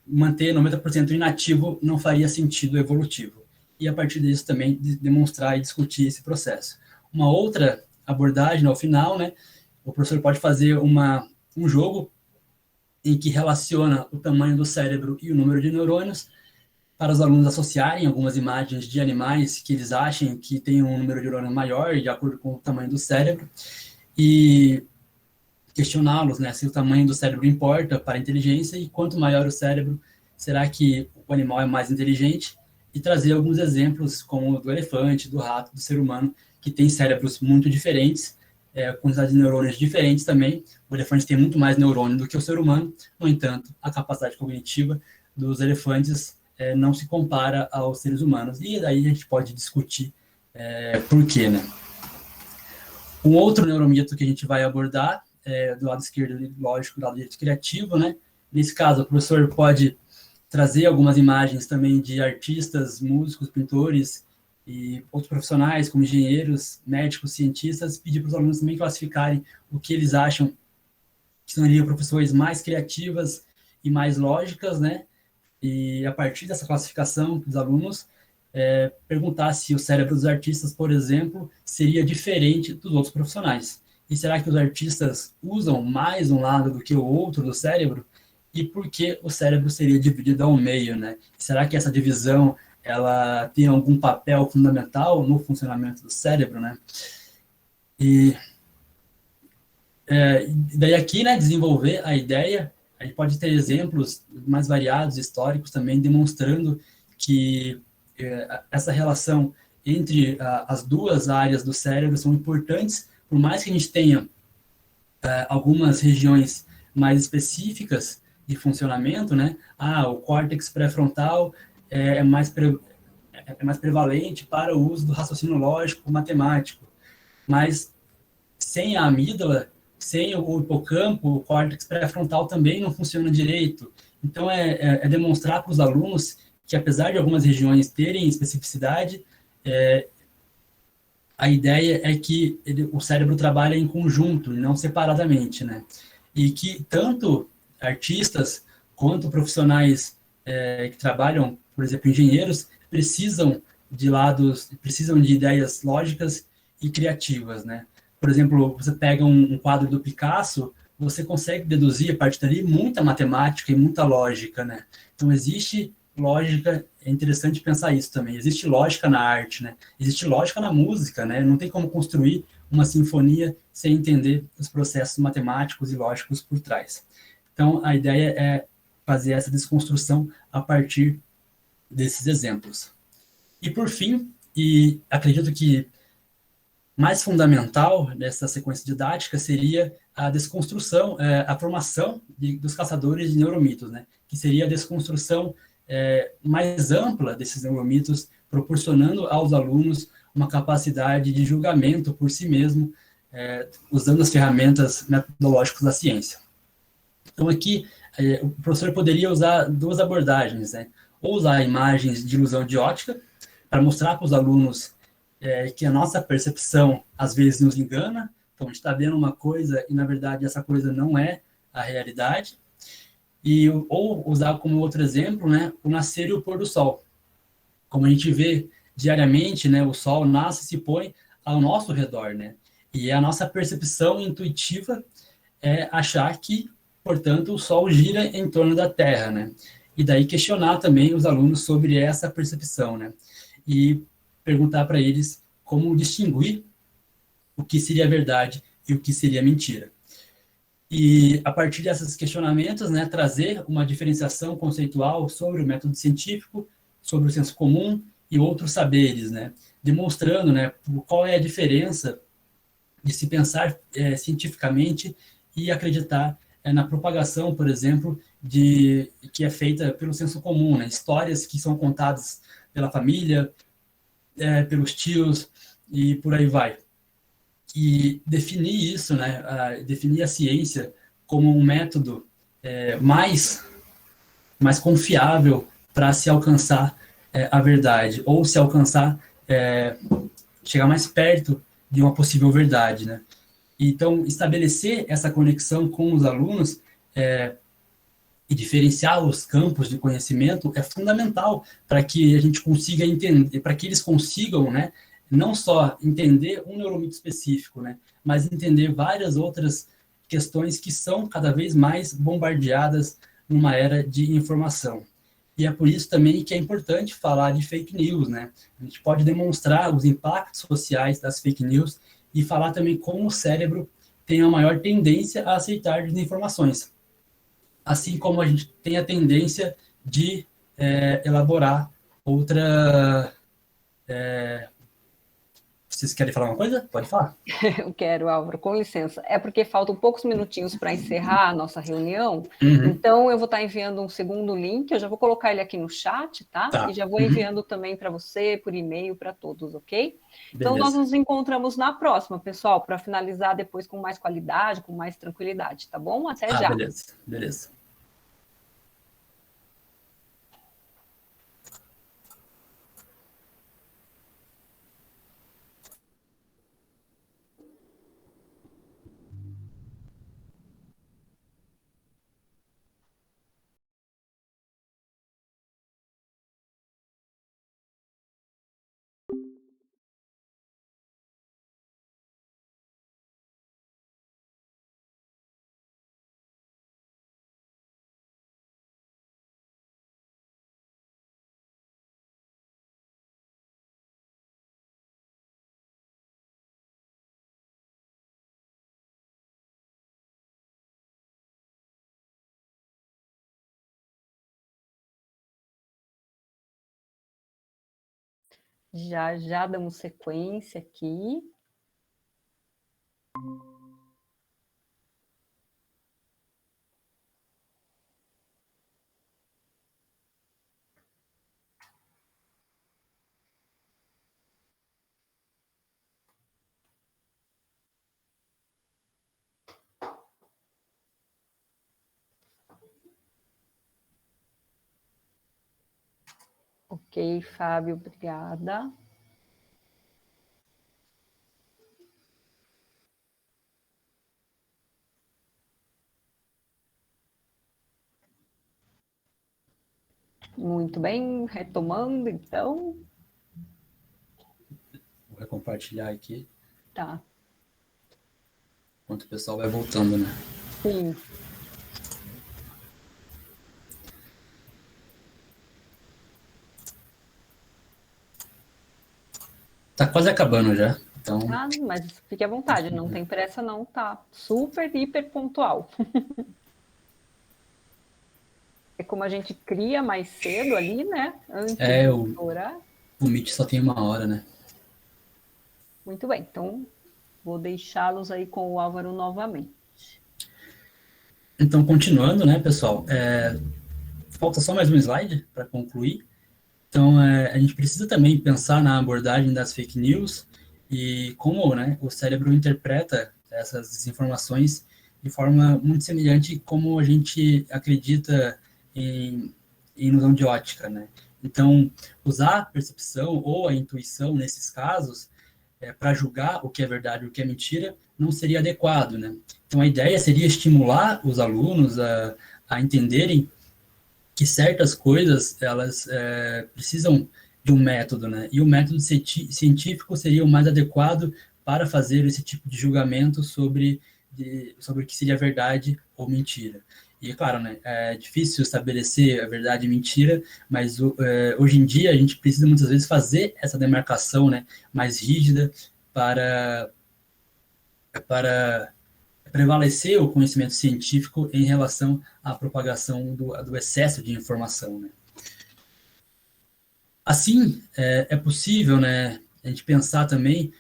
manter 90% inativo não faria sentido evolutivo. E a partir disso também demonstrar e discutir esse processo. Uma outra abordagem ao final, né, o professor pode fazer um jogo em que relaciona o tamanho do cérebro e o número de neurônios, para os alunos associarem algumas imagens de animais que eles achem que tem um número de neurônios maior, de acordo com o tamanho do cérebro, e questioná-los, né, se o tamanho do cérebro importa para a inteligência, e quanto maior o cérebro, será que o animal é mais inteligente, e trazer alguns exemplos, como do elefante, do rato, do ser humano, que tem cérebros muito diferentes, quantidade de neurônios diferentes também. O elefante tem muito mais neurônio do que o ser humano, no entanto, a capacidade cognitiva dos elefantes não se compara aos seres humanos, e daí a gente pode discutir por quê, né? Um outro neuromito que a gente vai abordar do lado esquerdo, lógico, do lado direito criativo, né? Nesse caso, o professor pode trazer algumas imagens também de artistas, músicos, pintores e outros profissionais, como engenheiros, médicos, cientistas, pedir para os alunos também classificarem o que eles acham que seriam profissões mais criativas e mais lógicas, né? E a partir dessa classificação dos alunos, perguntar se o cérebro dos artistas, por exemplo, seria diferente dos outros profissionais. E será que os artistas usam mais um lado do que o outro do cérebro? E por que o cérebro seria dividido ao meio, né? Será que essa divisão ela tem algum papel fundamental no funcionamento do cérebro, né? E Daí aqui, né, desenvolver a ideia, a gente pode ter exemplos mais variados, históricos também, demonstrando que essa relação entre as duas áreas do cérebro são importantes, por mais que a gente tenha algumas regiões mais específicas de funcionamento, né? O córtex pré-frontal é mais, é mais prevalente para o uso do raciocínio lógico matemático, mas sem a amígdala, sem o hipocampo, o córtex pré-frontal também não funciona direito. Então, demonstrar para os alunos que, apesar de algumas regiões terem especificidade, a ideia é que o cérebro trabalha em conjunto, e não separadamente, né? E que tanto artistas quanto profissionais que trabalham, por exemplo, engenheiros, precisam de ideias lógicas e criativas, né? Por exemplo, você pega um quadro do Picasso, você consegue deduzir a partir dali muita matemática e muita lógica, né? Então existe lógica, é interessante pensar isso também. Existe lógica na arte, né? Existe lógica na música, né? Não tem como construir uma sinfonia sem entender os processos matemáticos e lógicos por trás. Então, a ideia é fazer essa desconstrução a partir desses exemplos. E por fim, e acredito que mais fundamental dessa sequência didática seria a desconstrução, a formação dos caçadores de neuromitos, né? Que seria a desconstrução mais ampla desses neuromitos, proporcionando aos alunos uma capacidade de julgamento por si mesmo, usando as ferramentas metodológicas da ciência. Então, aqui, o professor poderia usar duas abordagens, né? Ou usar imagens de ilusão de ótica, para mostrar para os alunos que a nossa percepção, às vezes, nos engana. Então, a gente está vendo uma coisa e, na verdade, essa coisa não é a realidade. Ou usar como outro exemplo, né, o nascer e o pôr do sol. Como a gente vê diariamente, né, o sol nasce e se põe ao nosso redor, né? E a nossa percepção intuitiva é achar que, portanto, o Sol gira em torno da Terra, né? E daí questionar também os alunos sobre essa percepção, né? E perguntar para eles como distinguir o que seria verdade e o que seria mentira. E a partir desses questionamentos, né, trazer uma diferenciação conceitual sobre o método científico, sobre o senso comum e outros saberes, né? Demonstrando, né, qual é a diferença de se pensar cientificamente e acreditar na propagação, por exemplo, que é feita pelo senso comum, né? Histórias que são contadas pela família, pelos tios e por aí vai. E definir isso, né? Definir a ciência como um método mais confiável para se alcançar a verdade, ou se alcançar, chegar mais perto de uma possível verdade, né? Então, estabelecer essa conexão com os alunos e diferenciar os campos de conhecimento é fundamental para que a gente consiga entender, para que eles consigam, né, não só entender um neuromito específico, né, mas entender várias outras questões que são cada vez mais bombardeadas numa era de informação. E é por isso também que é importante falar de fake news, né? A gente pode demonstrar os impactos sociais das fake news e falar também como o cérebro tem a maior tendência a aceitar desinformações. Assim como a gente tem a tendência de elaborar outra. Vocês querem falar uma coisa? Pode falar. Eu quero, Álvaro, com licença. É porque faltam poucos minutinhos para encerrar a nossa reunião, Uhum. então eu vou estar enviando um segundo link, eu já vou colocar ele aqui no chat, tá? E Tá. já vou Uhum. enviando também para você, por e-mail, para todos, ok? Então nós Beleza. nos encontramos na próxima, pessoal, para finalizar depois com mais qualidade, com mais tranquilidade, tá bom? Até já. Beleza. Beleza. Já já damos sequência aqui. Ok, Fábio, obrigada. Muito bem, retomando, então. Vou compartilhar aqui. Tá. Enquanto o pessoal vai voltando, né? Sim. Tá quase acabando já. Então, Ah, mas fique à vontade, não tem pressa não, tá super, hiper pontual. É como a gente cria mais cedo ali, né? Antes do horário. O Meet só tem 1 hora, né? Muito bem, então vou deixá-los aí com o Álvaro novamente. Então, continuando, né, pessoal? Falta só mais um slide para concluir. Então, a gente precisa também pensar na abordagem das fake news e como, né, o cérebro interpreta essas desinformações de forma muito semelhante como a gente acredita em ilusão de ótica, né? Então, usar a percepção ou a intuição nesses casos para julgar o que é verdade e o que é mentira não seria adequado, né? Então, a ideia seria estimular os alunos a entenderem que certas coisas elas precisam de um método, né? E o método científico seria o mais adequado para fazer esse tipo de julgamento sobre o que seria verdade ou mentira. E claro, né? É difícil estabelecer a verdade e mentira, mas hoje em dia a gente precisa muitas vezes fazer essa demarcação, né? Mais rígida para prevalecer o conhecimento científico em relação à propagação do excesso de informação, né? Assim, é possível, né, a gente pensar também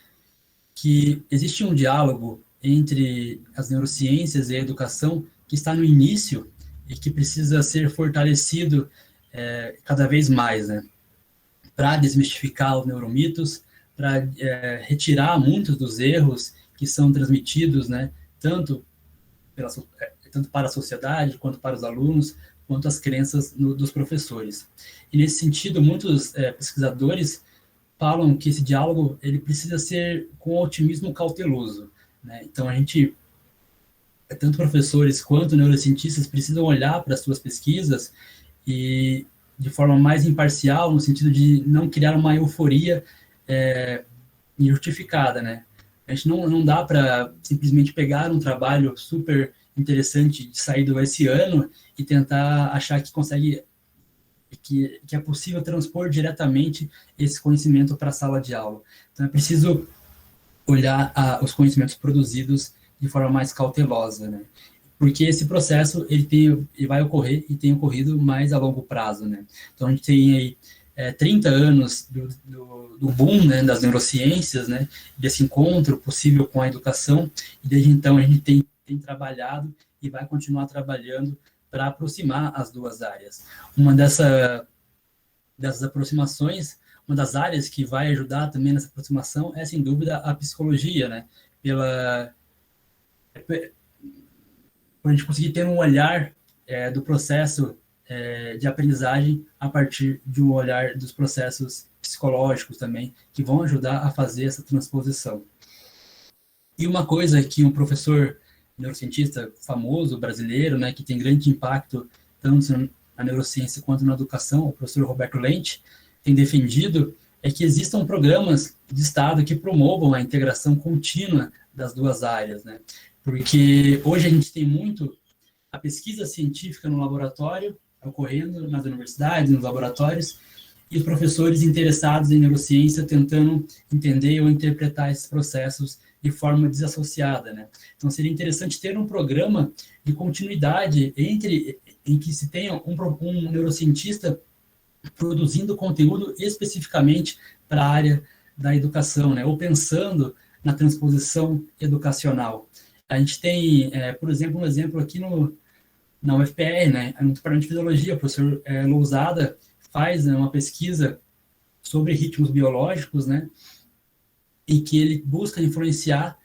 que existe um diálogo entre as neurociências e a educação que está no início e que precisa ser fortalecido cada vez mais, né, para desmistificar os neuromitos, para retirar muitos dos erros que são transmitidos, né, tanto tanto para a sociedade, quanto para os alunos, quanto as crenças dos professores. E nesse sentido, muitos pesquisadores falam que esse diálogo ele precisa ser com otimismo cauteloso, né? Então a gente, tanto professores quanto neurocientistas precisam olhar para as suas pesquisas e de forma mais imparcial, no sentido de não criar uma euforia injustificada, né? A gente não dá para simplesmente pegar um trabalho super interessante de saído esse ano e tentar achar que consegue, que é possível transpor diretamente esse conhecimento para a sala de aula. Então é preciso olhar os conhecimentos produzidos de forma mais cautelosa, né? Porque esse processo ele vai ocorrer e tem ocorrido mais a longo prazo, né? Então a gente tem aí 30 anos do boom, né, das neurociências, né, desse encontro possível com a educação, e desde então a gente tem trabalhado e vai continuar trabalhando para aproximar as duas áreas. Uma dessas aproximações, uma das áreas que vai ajudar também nessa aproximação é, sem dúvida, a psicologia, né, por a gente conseguir ter um olhar do processo de aprendizagem a partir de um olhar dos processos psicológicos também, que vão ajudar a fazer essa transposição. E uma coisa que um professor neurocientista famoso, brasileiro, né, que tem grande impacto tanto na neurociência quanto na educação, o professor Roberto Lente, tem defendido é que existam programas de Estado que promovam a integração contínua das duas áreas, né? Porque hoje a gente tem muito a pesquisa científica no laboratório, ocorrendo nas universidades, nos laboratórios, e os professores interessados em neurociência tentando entender ou interpretar esses processos de forma desassociada, né? Então seria interessante ter um programa de continuidade em que se tenha um neurocientista produzindo conteúdo especificamente para a área da educação, né? Ou pensando na transposição educacional. A gente tem, por exemplo, um exemplo aqui na UFPR, né? No Departamento de Fisiologia, o professor Lousada faz, né, uma pesquisa sobre ritmos biológicos, né? Em que ele busca influenciar,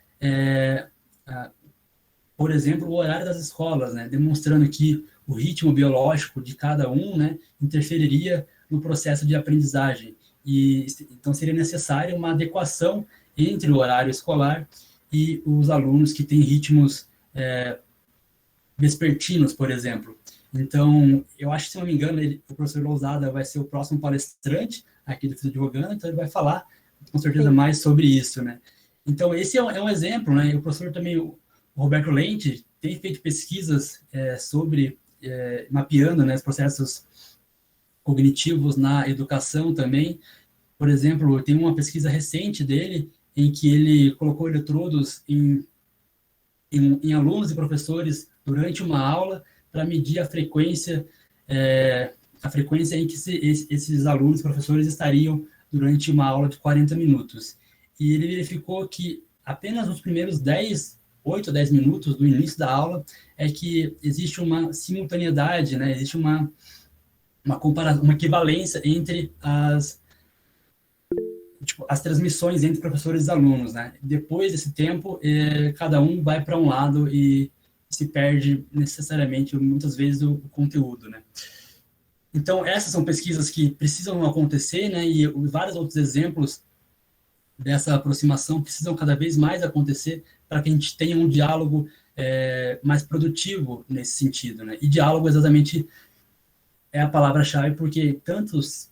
por exemplo, o horário das escolas, né? Demonstrando que o ritmo biológico de cada um, né, interferiria no processo de aprendizagem. E então seria necessária uma adequação entre o horário escolar e os alunos que têm ritmos vespertinos, por exemplo. Então, eu acho que, se não me engano, o professor Lousada vai ser o próximo palestrante aqui do Física Advogando, então ele vai falar, com certeza, mais sobre isso, né? Então, esse é um exemplo, né? E o professor também, o Roberto Lente, tem feito pesquisas sobre, mapeando, né, os processos cognitivos na educação também. Por exemplo, tem uma pesquisa recente dele, em que ele colocou eletrodos em alunos e professores durante uma aula para medir a frequência em que esses alunos e professores estariam durante uma aula de 40 minutos. E ele verificou que apenas nos primeiros 8 a 10 minutos do início da aula é que existe uma simultaneidade, né? Existe uma comparação, uma equivalência entre as transmissões entre professores e alunos, né? Depois desse tempo, cada um vai para um lado e se perde necessariamente, muitas vezes, o conteúdo, né? Então, essas são pesquisas que precisam acontecer, né? E vários outros exemplos dessa aproximação precisam cada vez mais acontecer para que a gente tenha um diálogo mais produtivo nesse sentido, né? E diálogo exatamente é a palavra-chave, porque tanto os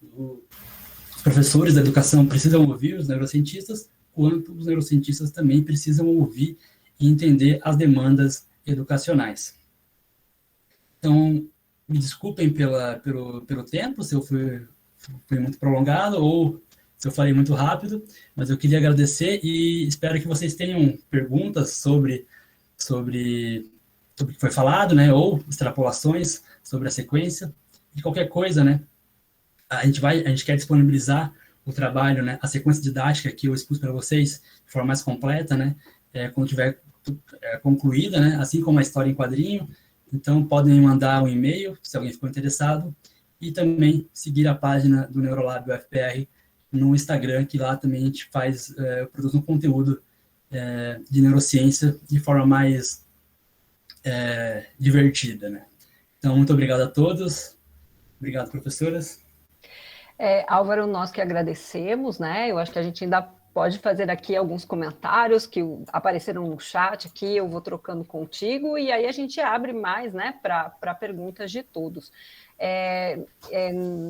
professores da educação precisam ouvir os neurocientistas, quanto os neurocientistas também precisam ouvir e entender as demandas educacionais. Então, me desculpem pelo tempo, se eu fui muito prolongado ou se eu falei muito rápido, mas eu queria agradecer e espero que vocês tenham perguntas sobre o que foi falado, né, ou extrapolações sobre a sequência, de qualquer coisa, né. A gente quer disponibilizar o trabalho, né, a sequência didática que eu expus para vocês de forma mais completa, né, quando tiver concluída, né, assim como a história em quadrinho. Então, podem mandar um e-mail, se alguém ficou interessado, e também seguir a página do Neurolab UFPR no Instagram, que lá também a gente produz um conteúdo de neurociência de forma mais divertida, né. Então, muito obrigado a todos. Obrigado, professoras. Álvaro, nós que agradecemos, né? Eu acho que a gente ainda pode fazer aqui alguns comentários que apareceram no chat aqui, eu vou trocando contigo, e aí a gente abre mais, né, para perguntas de todos.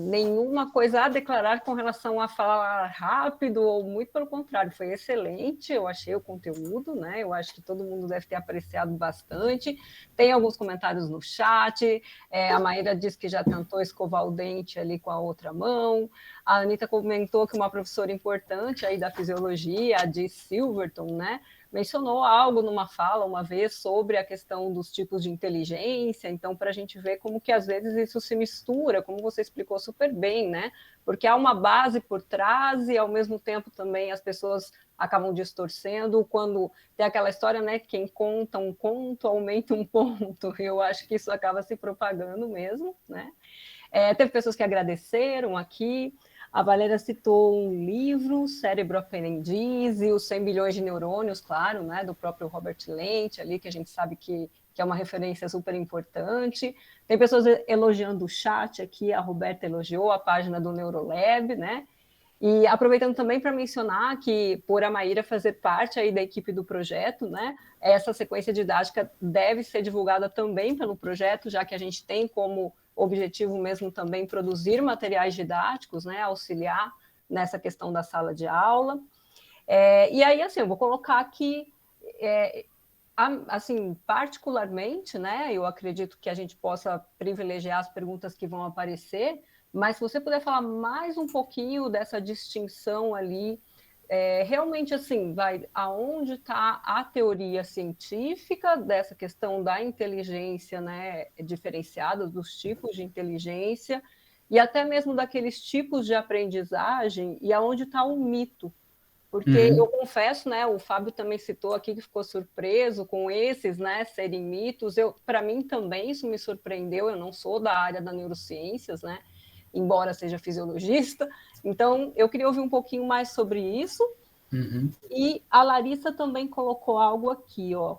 Nenhuma coisa a declarar com relação a falar rápido, ou muito pelo contrário, foi excelente, eu achei o conteúdo, né? Eu acho que todo mundo deve ter apreciado bastante. Tem alguns comentários no chat, a Maíra disse que já tentou escovar o dente ali com a outra mão, a Anitta comentou que uma professora importante aí da fisiologia, a de Silverton, né, mencionou algo numa fala uma vez sobre a questão dos tipos de inteligência, então para a gente ver como que às vezes isso se mistura, como você explicou super bem, né? Porque há uma base por trás e ao mesmo tempo também as pessoas acabam distorcendo quando tem aquela história, né? Quem conta um conto aumenta um ponto. Eu acho que isso acaba se propagando mesmo, né? Teve pessoas que agradeceram aqui. A Valéria citou um livro, Cérebro Aprendiz, e os 100 bilhões de neurônios, claro, né, do próprio Robert Lente, ali, que a gente sabe que é uma referência super importante. Tem pessoas elogiando o chat aqui, a Roberta elogiou a página do Neurolab, né? E aproveitando também para mencionar que, por a Maíra fazer parte aí da equipe do projeto, né, essa sequência didática deve ser divulgada também pelo projeto, já que a gente tem como objetivo mesmo também produzir materiais didáticos, né, auxiliar nessa questão da sala de aula. E aí, assim, eu vou colocar aqui, assim, particularmente, né, eu acredito que a gente possa privilegiar as perguntas que vão aparecer, mas se você puder falar mais um pouquinho dessa distinção ali, realmente, assim, aonde está a teoria científica dessa questão da inteligência, né, diferenciada, dos tipos de inteligência, e até mesmo daqueles tipos de aprendizagem e aonde está o mito. Porque eu confesso, né, o Fábio também citou aqui que ficou surpreso com esses, né, serem mitos. Para mim também isso me surpreendeu, eu não sou da área da neurociências, né, embora seja fisiologista. Então, eu queria ouvir um pouquinho mais sobre isso. E a Larissa também colocou algo aqui, ó,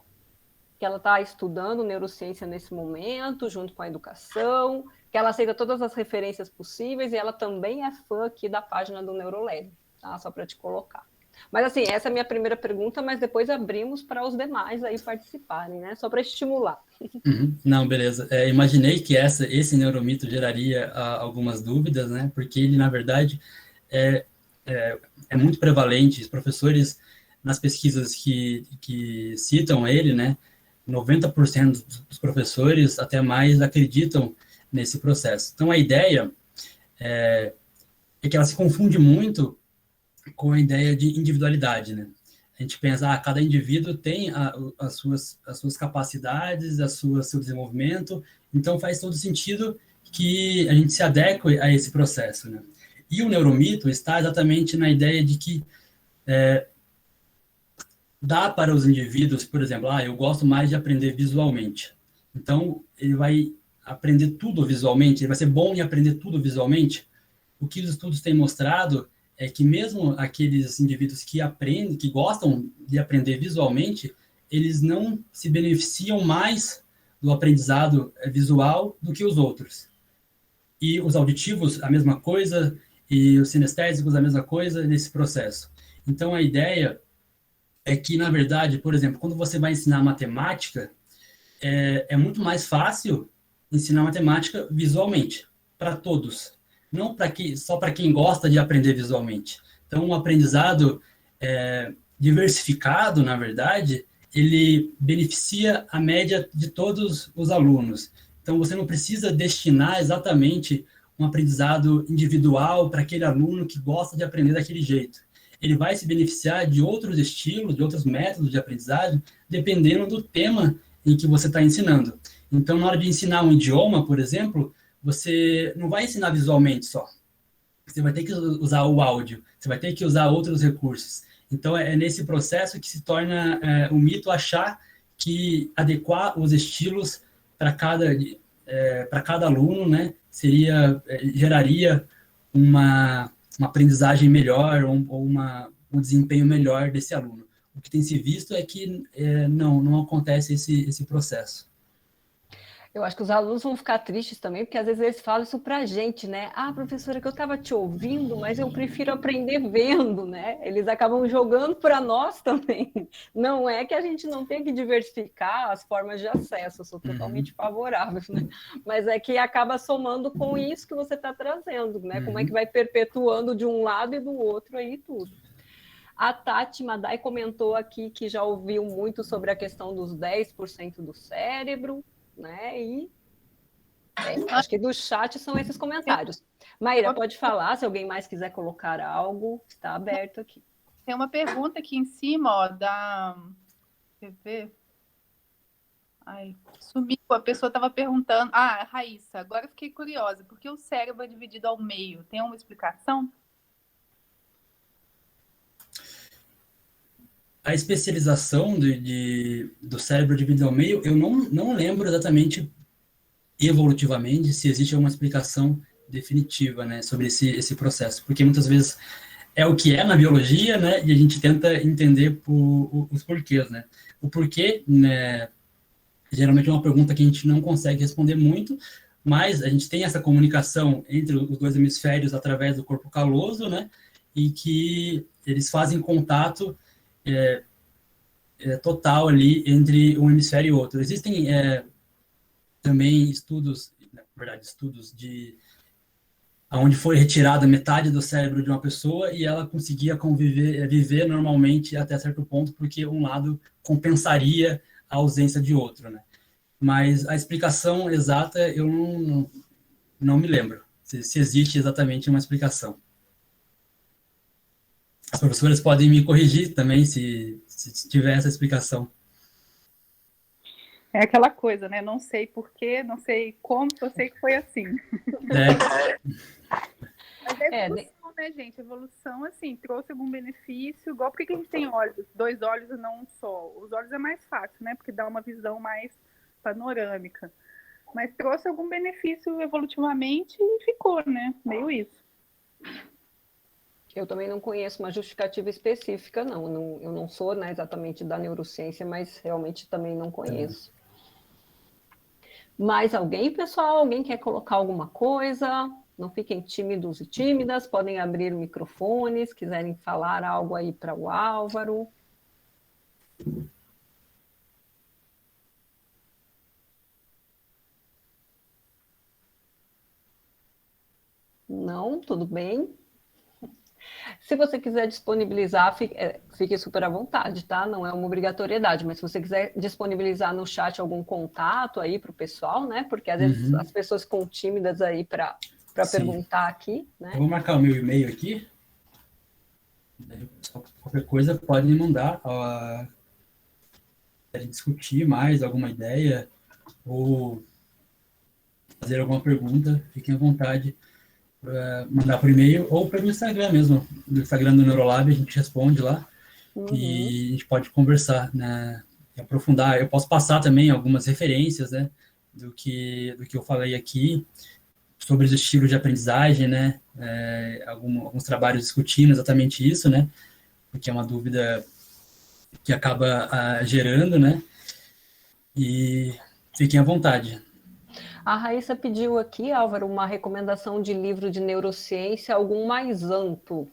que ela está estudando neurociência nesse momento, junto com a educação, que ela aceita todas as referências possíveis, e ela também é fã aqui da página do Neurolab, tá? Só para te colocar. Mas, assim, essa é a minha primeira pergunta, mas depois abrimos para os demais aí participarem, né? Só para estimular. Não, beleza. Imaginei que esse neuromito geraria algumas dúvidas, né? Porque ele, na verdade, é muito prevalente. Os professores, nas pesquisas que citam ele, né? 90% dos professores, até mais, acreditam nesse processo. Então, a ideia é que ela se confunde muito com a ideia de individualidade, né? A gente pensa, cada indivíduo tem as suas capacidades, seu desenvolvimento, então faz todo sentido que a gente se adeque a esse processo, né? E o neuromito está exatamente na ideia de que dá para os indivíduos, por exemplo, eu gosto mais de aprender visualmente. Então, ele vai aprender tudo visualmente, ele vai ser bom em aprender tudo visualmente. O que os estudos têm mostrado é que mesmo aqueles indivíduos que aprendem, que gostam de aprender visualmente, eles não se beneficiam mais do aprendizado visual do que os outros. E os auditivos, a mesma coisa, e os sinestésicos, a mesma coisa nesse processo. Então, a ideia é que, na verdade, por exemplo, quando você vai ensinar matemática, é muito mais fácil ensinar matemática visualmente, para todos. Não só para quem gosta de aprender visualmente. Então, um aprendizado diversificado, na verdade, ele beneficia a média de todos os alunos. Então, você não precisa destinar exatamente um aprendizado individual para aquele aluno que gosta de aprender daquele jeito. Ele vai se beneficiar de outros estilos, de outros métodos de aprendizagem, dependendo do tema em que você está ensinando. Então, na hora de ensinar um idioma, por exemplo, você não vai ensinar visualmente só. Você vai ter que usar o áudio, você vai ter que usar outros recursos. Então, é nesse processo que se torna um mito achar que adequar os estilos para cada aluno, né, geraria uma aprendizagem melhor ou um desempenho melhor desse aluno. O que tem se visto é que não acontece esse processo. Eu acho que os alunos vão ficar tristes também, porque às vezes eles falam isso para a gente, né? Professora, que eu estava te ouvindo, mas eu prefiro aprender vendo, né? Eles acabam jogando para nós também. Não é que a gente não tem que diversificar as formas de acesso, eu sou totalmente favorável, né? Mas é que acaba somando com isso que você está trazendo, né? Como é que vai perpetuando de um lado e do outro aí tudo. A Tati Madai comentou aqui que já ouviu muito sobre a questão dos 10% do cérebro, né? E acho que do chat são esses comentários. Maíra, pode falar, se alguém mais quiser colocar algo, está aberto aqui. Tem uma pergunta aqui em cima, ó, Quer ver? Sumiu, a pessoa estava perguntando. Raíssa, agora eu fiquei curiosa, por que o cérebro é dividido ao meio? Tem uma explicação? A especialização do cérebro dividido ao meio, eu não lembro exatamente evolutivamente se existe alguma explicação definitiva, né, sobre esse processo, porque muitas vezes é o que é na biologia, né, e a gente tenta entender os porquês, né. O porquê, né, geralmente é uma pergunta que a gente não consegue responder muito, mas a gente tem essa comunicação entre os dois hemisférios através do corpo caloso, né, e que eles fazem contato total ali entre um hemisfério e outro. Existem também estudos, na verdade, estudos onde foi retirada metade do cérebro de uma pessoa e ela conseguia viver normalmente até certo ponto, porque um lado compensaria a ausência de outro, né? Mas a explicação exata eu não me lembro, se existe exatamente uma explicação. As professoras podem me corrigir também se tiver essa explicação. É aquela coisa, né? Não sei porquê, não sei como, só sei que foi assim. Mas é evolução, né, gente? Evolução, assim, trouxe algum benefício, igual por que a gente tem olhos, 2 olhos e não um só? Os olhos é mais fácil, né? Porque dá uma visão mais panorâmica. Mas trouxe algum benefício evolutivamente e ficou, né? Meio isso. Eu também não conheço uma justificativa específica, não. Eu não sou, né, exatamente da neurociência, mas realmente também não conheço. Mais alguém, pessoal? Alguém quer colocar alguma coisa? Não fiquem tímidos e tímidas, podem abrir o microfone, se quiserem falar algo aí para o Álvaro. Não, tudo bem. Se você quiser disponibilizar, fique super à vontade, tá? Não é uma obrigatoriedade, mas se você quiser disponibilizar no chat algum contato aí para o pessoal, né? Porque às vezes as pessoas ficam tímidas aí para perguntar aqui, né? Eu vou marcar o meu e-mail aqui. Qualquer coisa pode me mandar. Discutir mais alguma ideia ou fazer alguma pergunta, fiquem à vontade para mandar por e-mail ou pelo Instagram mesmo. No Instagram do Neurolab a gente responde lá e a gente pode conversar, né? E aprofundar. Eu posso passar também algumas referências, né? Do que eu falei aqui sobre os estilos de aprendizagem, né? Alguns trabalhos discutindo exatamente isso, né? Porque é uma dúvida que acaba gerando, né? E fiquem à vontade. A Raíssa pediu aqui, Álvaro, uma recomendação de livro de neurociência, algum mais amplo.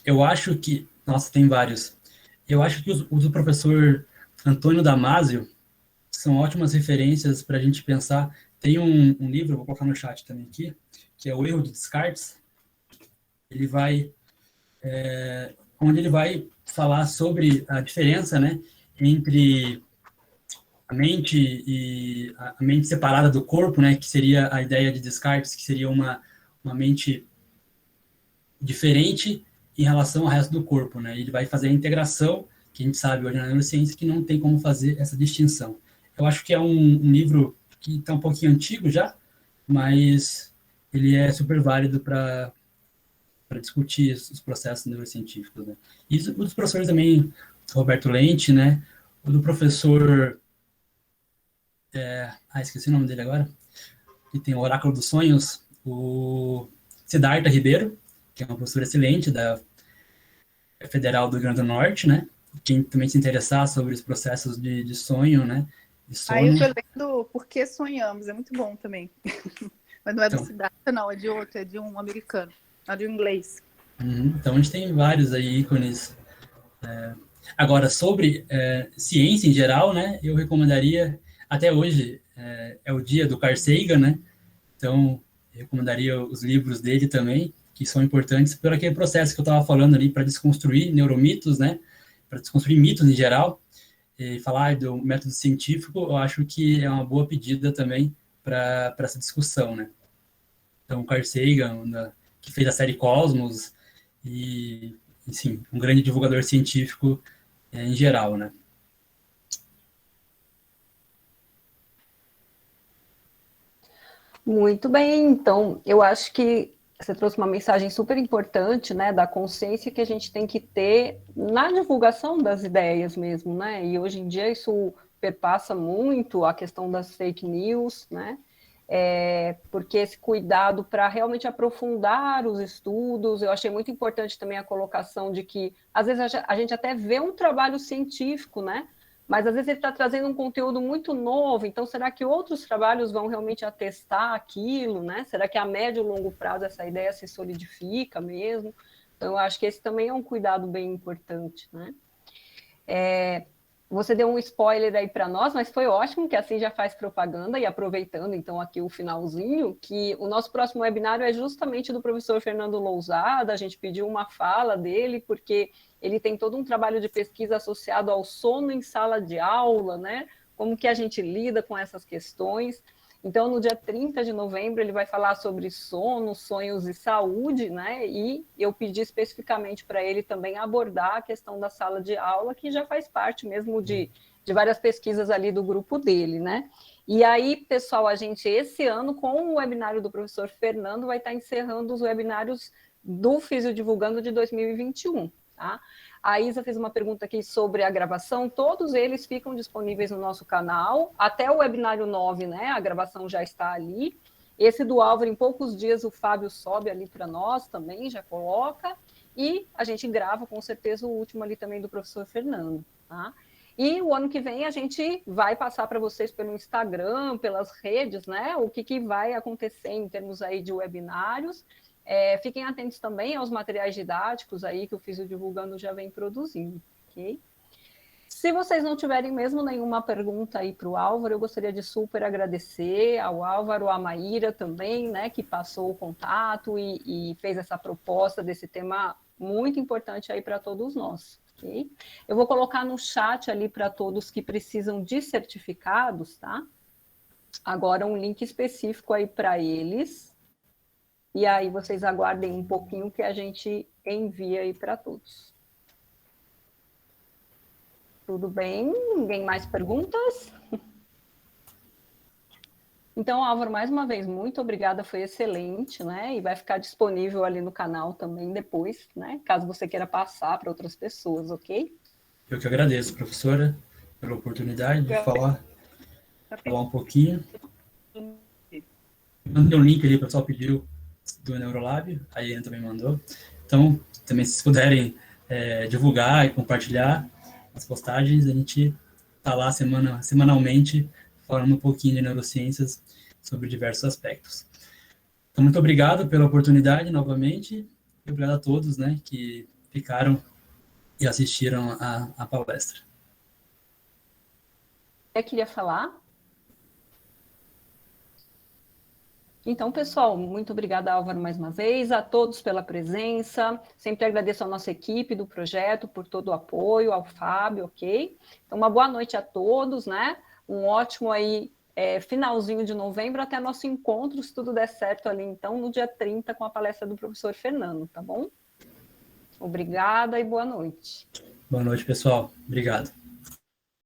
Eu acho que... Nossa, tem vários. Eu acho que os do professor Antônio Damasio são ótimas referências para a gente pensar. Tem um livro, vou colocar no chat também aqui, que é O Erro de Descartes. Ele vai... onde ele vai falar sobre a diferença, né, entre a mente separada do corpo, né, que seria a ideia de Descartes, que seria uma mente diferente em relação ao resto do corpo, né? Ele vai fazer a integração, que a gente sabe hoje na neurociência que não tem como fazer essa distinção. Eu acho que é um livro que está um pouquinho antigo já, mas ele é super válido para discutir os processos neurocientíficos, né? E os dos professores também, Roberto Lente, né? O do professor... esqueci o nome dele agora. Que tem o Oráculo dos Sonhos, o Siddhartha Ribeiro, que é uma professora excelente da Federal do Rio Grande do Norte, né? Quem também se interessar sobre os processos de sonho, né? Aí eu tô lendo Por que Sonhamos, é muito bom também. Mas não é do Então, Siddhartha, não, é de outro, é de um americano, é de um inglês. Então a gente tem vários aí ícones. Agora, sobre ciência em geral, né? Eu recomendaria, até hoje é o dia do Carl Sagan, né? Então, eu recomendaria os livros dele também, que são importantes por aquele processo que eu estava falando ali para desconstruir neuromitos, né? Para desconstruir mitos em geral. E falar do método científico, eu acho que é uma boa pedida também para essa discussão, né? Então, Carl Sagan, que fez a série Cosmos, e, enfim, um grande divulgador científico em geral, né? Muito bem, então, eu acho que você trouxe uma mensagem super importante, né, da consciência que a gente tem que ter na divulgação das ideias mesmo, né, e hoje em dia isso perpassa muito a questão das fake news, né, porque esse cuidado para realmente aprofundar os estudos, eu achei muito importante também a colocação de que, às vezes, a gente até vê um trabalho científico, né, mas às vezes ele está trazendo um conteúdo muito novo, então será que outros trabalhos vão realmente atestar aquilo, né? Será que a médio e longo prazo essa ideia se solidifica mesmo? Então eu acho que esse também é um cuidado bem importante, né? Você deu um spoiler aí para nós, mas foi ótimo que assim já faz propaganda, e aproveitando então aqui o finalzinho, que o nosso próximo webinário é justamente do professor Fernando Lousada. A gente pediu uma fala dele, porque ele tem todo um trabalho de pesquisa associado ao sono em sala de aula, né? Como que a gente lida com essas questões. Então, no dia 30 de novembro, ele vai falar sobre sono, sonhos e saúde, né? E eu pedi especificamente para ele também abordar a questão da sala de aula, que já faz parte mesmo de várias pesquisas ali do grupo dele, né? E aí, pessoal, a gente, esse ano, com o webinário do professor Fernando, vai estar encerrando os webinários do Fisiodivulgando de 2021, tá? A Isa fez uma pergunta aqui sobre a gravação, todos eles ficam disponíveis no nosso canal, até o webinário 9, né, a gravação já está ali. Esse do Álvaro, em poucos dias, o Fábio sobe ali para nós também, já coloca, e a gente grava, com certeza, o último ali também do professor Fernando, tá? E o ano que vem a gente vai passar para vocês pelo Instagram, pelas redes, né, o que vai acontecer em termos aí de webinários. Fiquem atentos também aos materiais didáticos aí que o Fisiodivulgando já vem produzindo, ok? Se vocês não tiverem mesmo nenhuma pergunta aí para o Álvaro, eu gostaria de super agradecer ao Álvaro, à Maíra também, né, que passou o contato e fez essa proposta desse tema muito importante aí para todos nós, ok? Eu vou colocar no chat ali para todos que precisam de certificados, tá? Agora um link específico aí para eles. E aí vocês aguardem um pouquinho que a gente envia aí para todos. Tudo bem? Ninguém mais perguntas? Então, Álvaro, mais uma vez, muito obrigada, foi excelente, né? E vai ficar disponível ali no canal também depois, né? Caso você queira passar para outras pessoas, ok? Eu que agradeço, professora, pela oportunidade de falar um pouquinho. Mandei um link ali, o pessoal pediu do Neurolab, a Iana também mandou. Então, também se puderem divulgar e compartilhar as postagens, a gente está lá semanalmente falando um pouquinho de neurociências sobre diversos aspectos. Então, muito obrigado pela oportunidade novamente e obrigado a todos, né, que ficaram e assistiram a palestra. Eu queria falar. Então, pessoal, muito obrigada, Álvaro, mais uma vez, a todos pela presença, sempre agradeço a nossa equipe do projeto por todo o apoio, ao Fábio, ok? Então, uma boa noite a todos, né? Um ótimo aí finalzinho de novembro, até nosso encontro, se tudo der certo ali, então, no dia 30, com a palestra do professor Fernando, tá bom? Obrigada e boa noite. Boa noite, pessoal. Obrigado.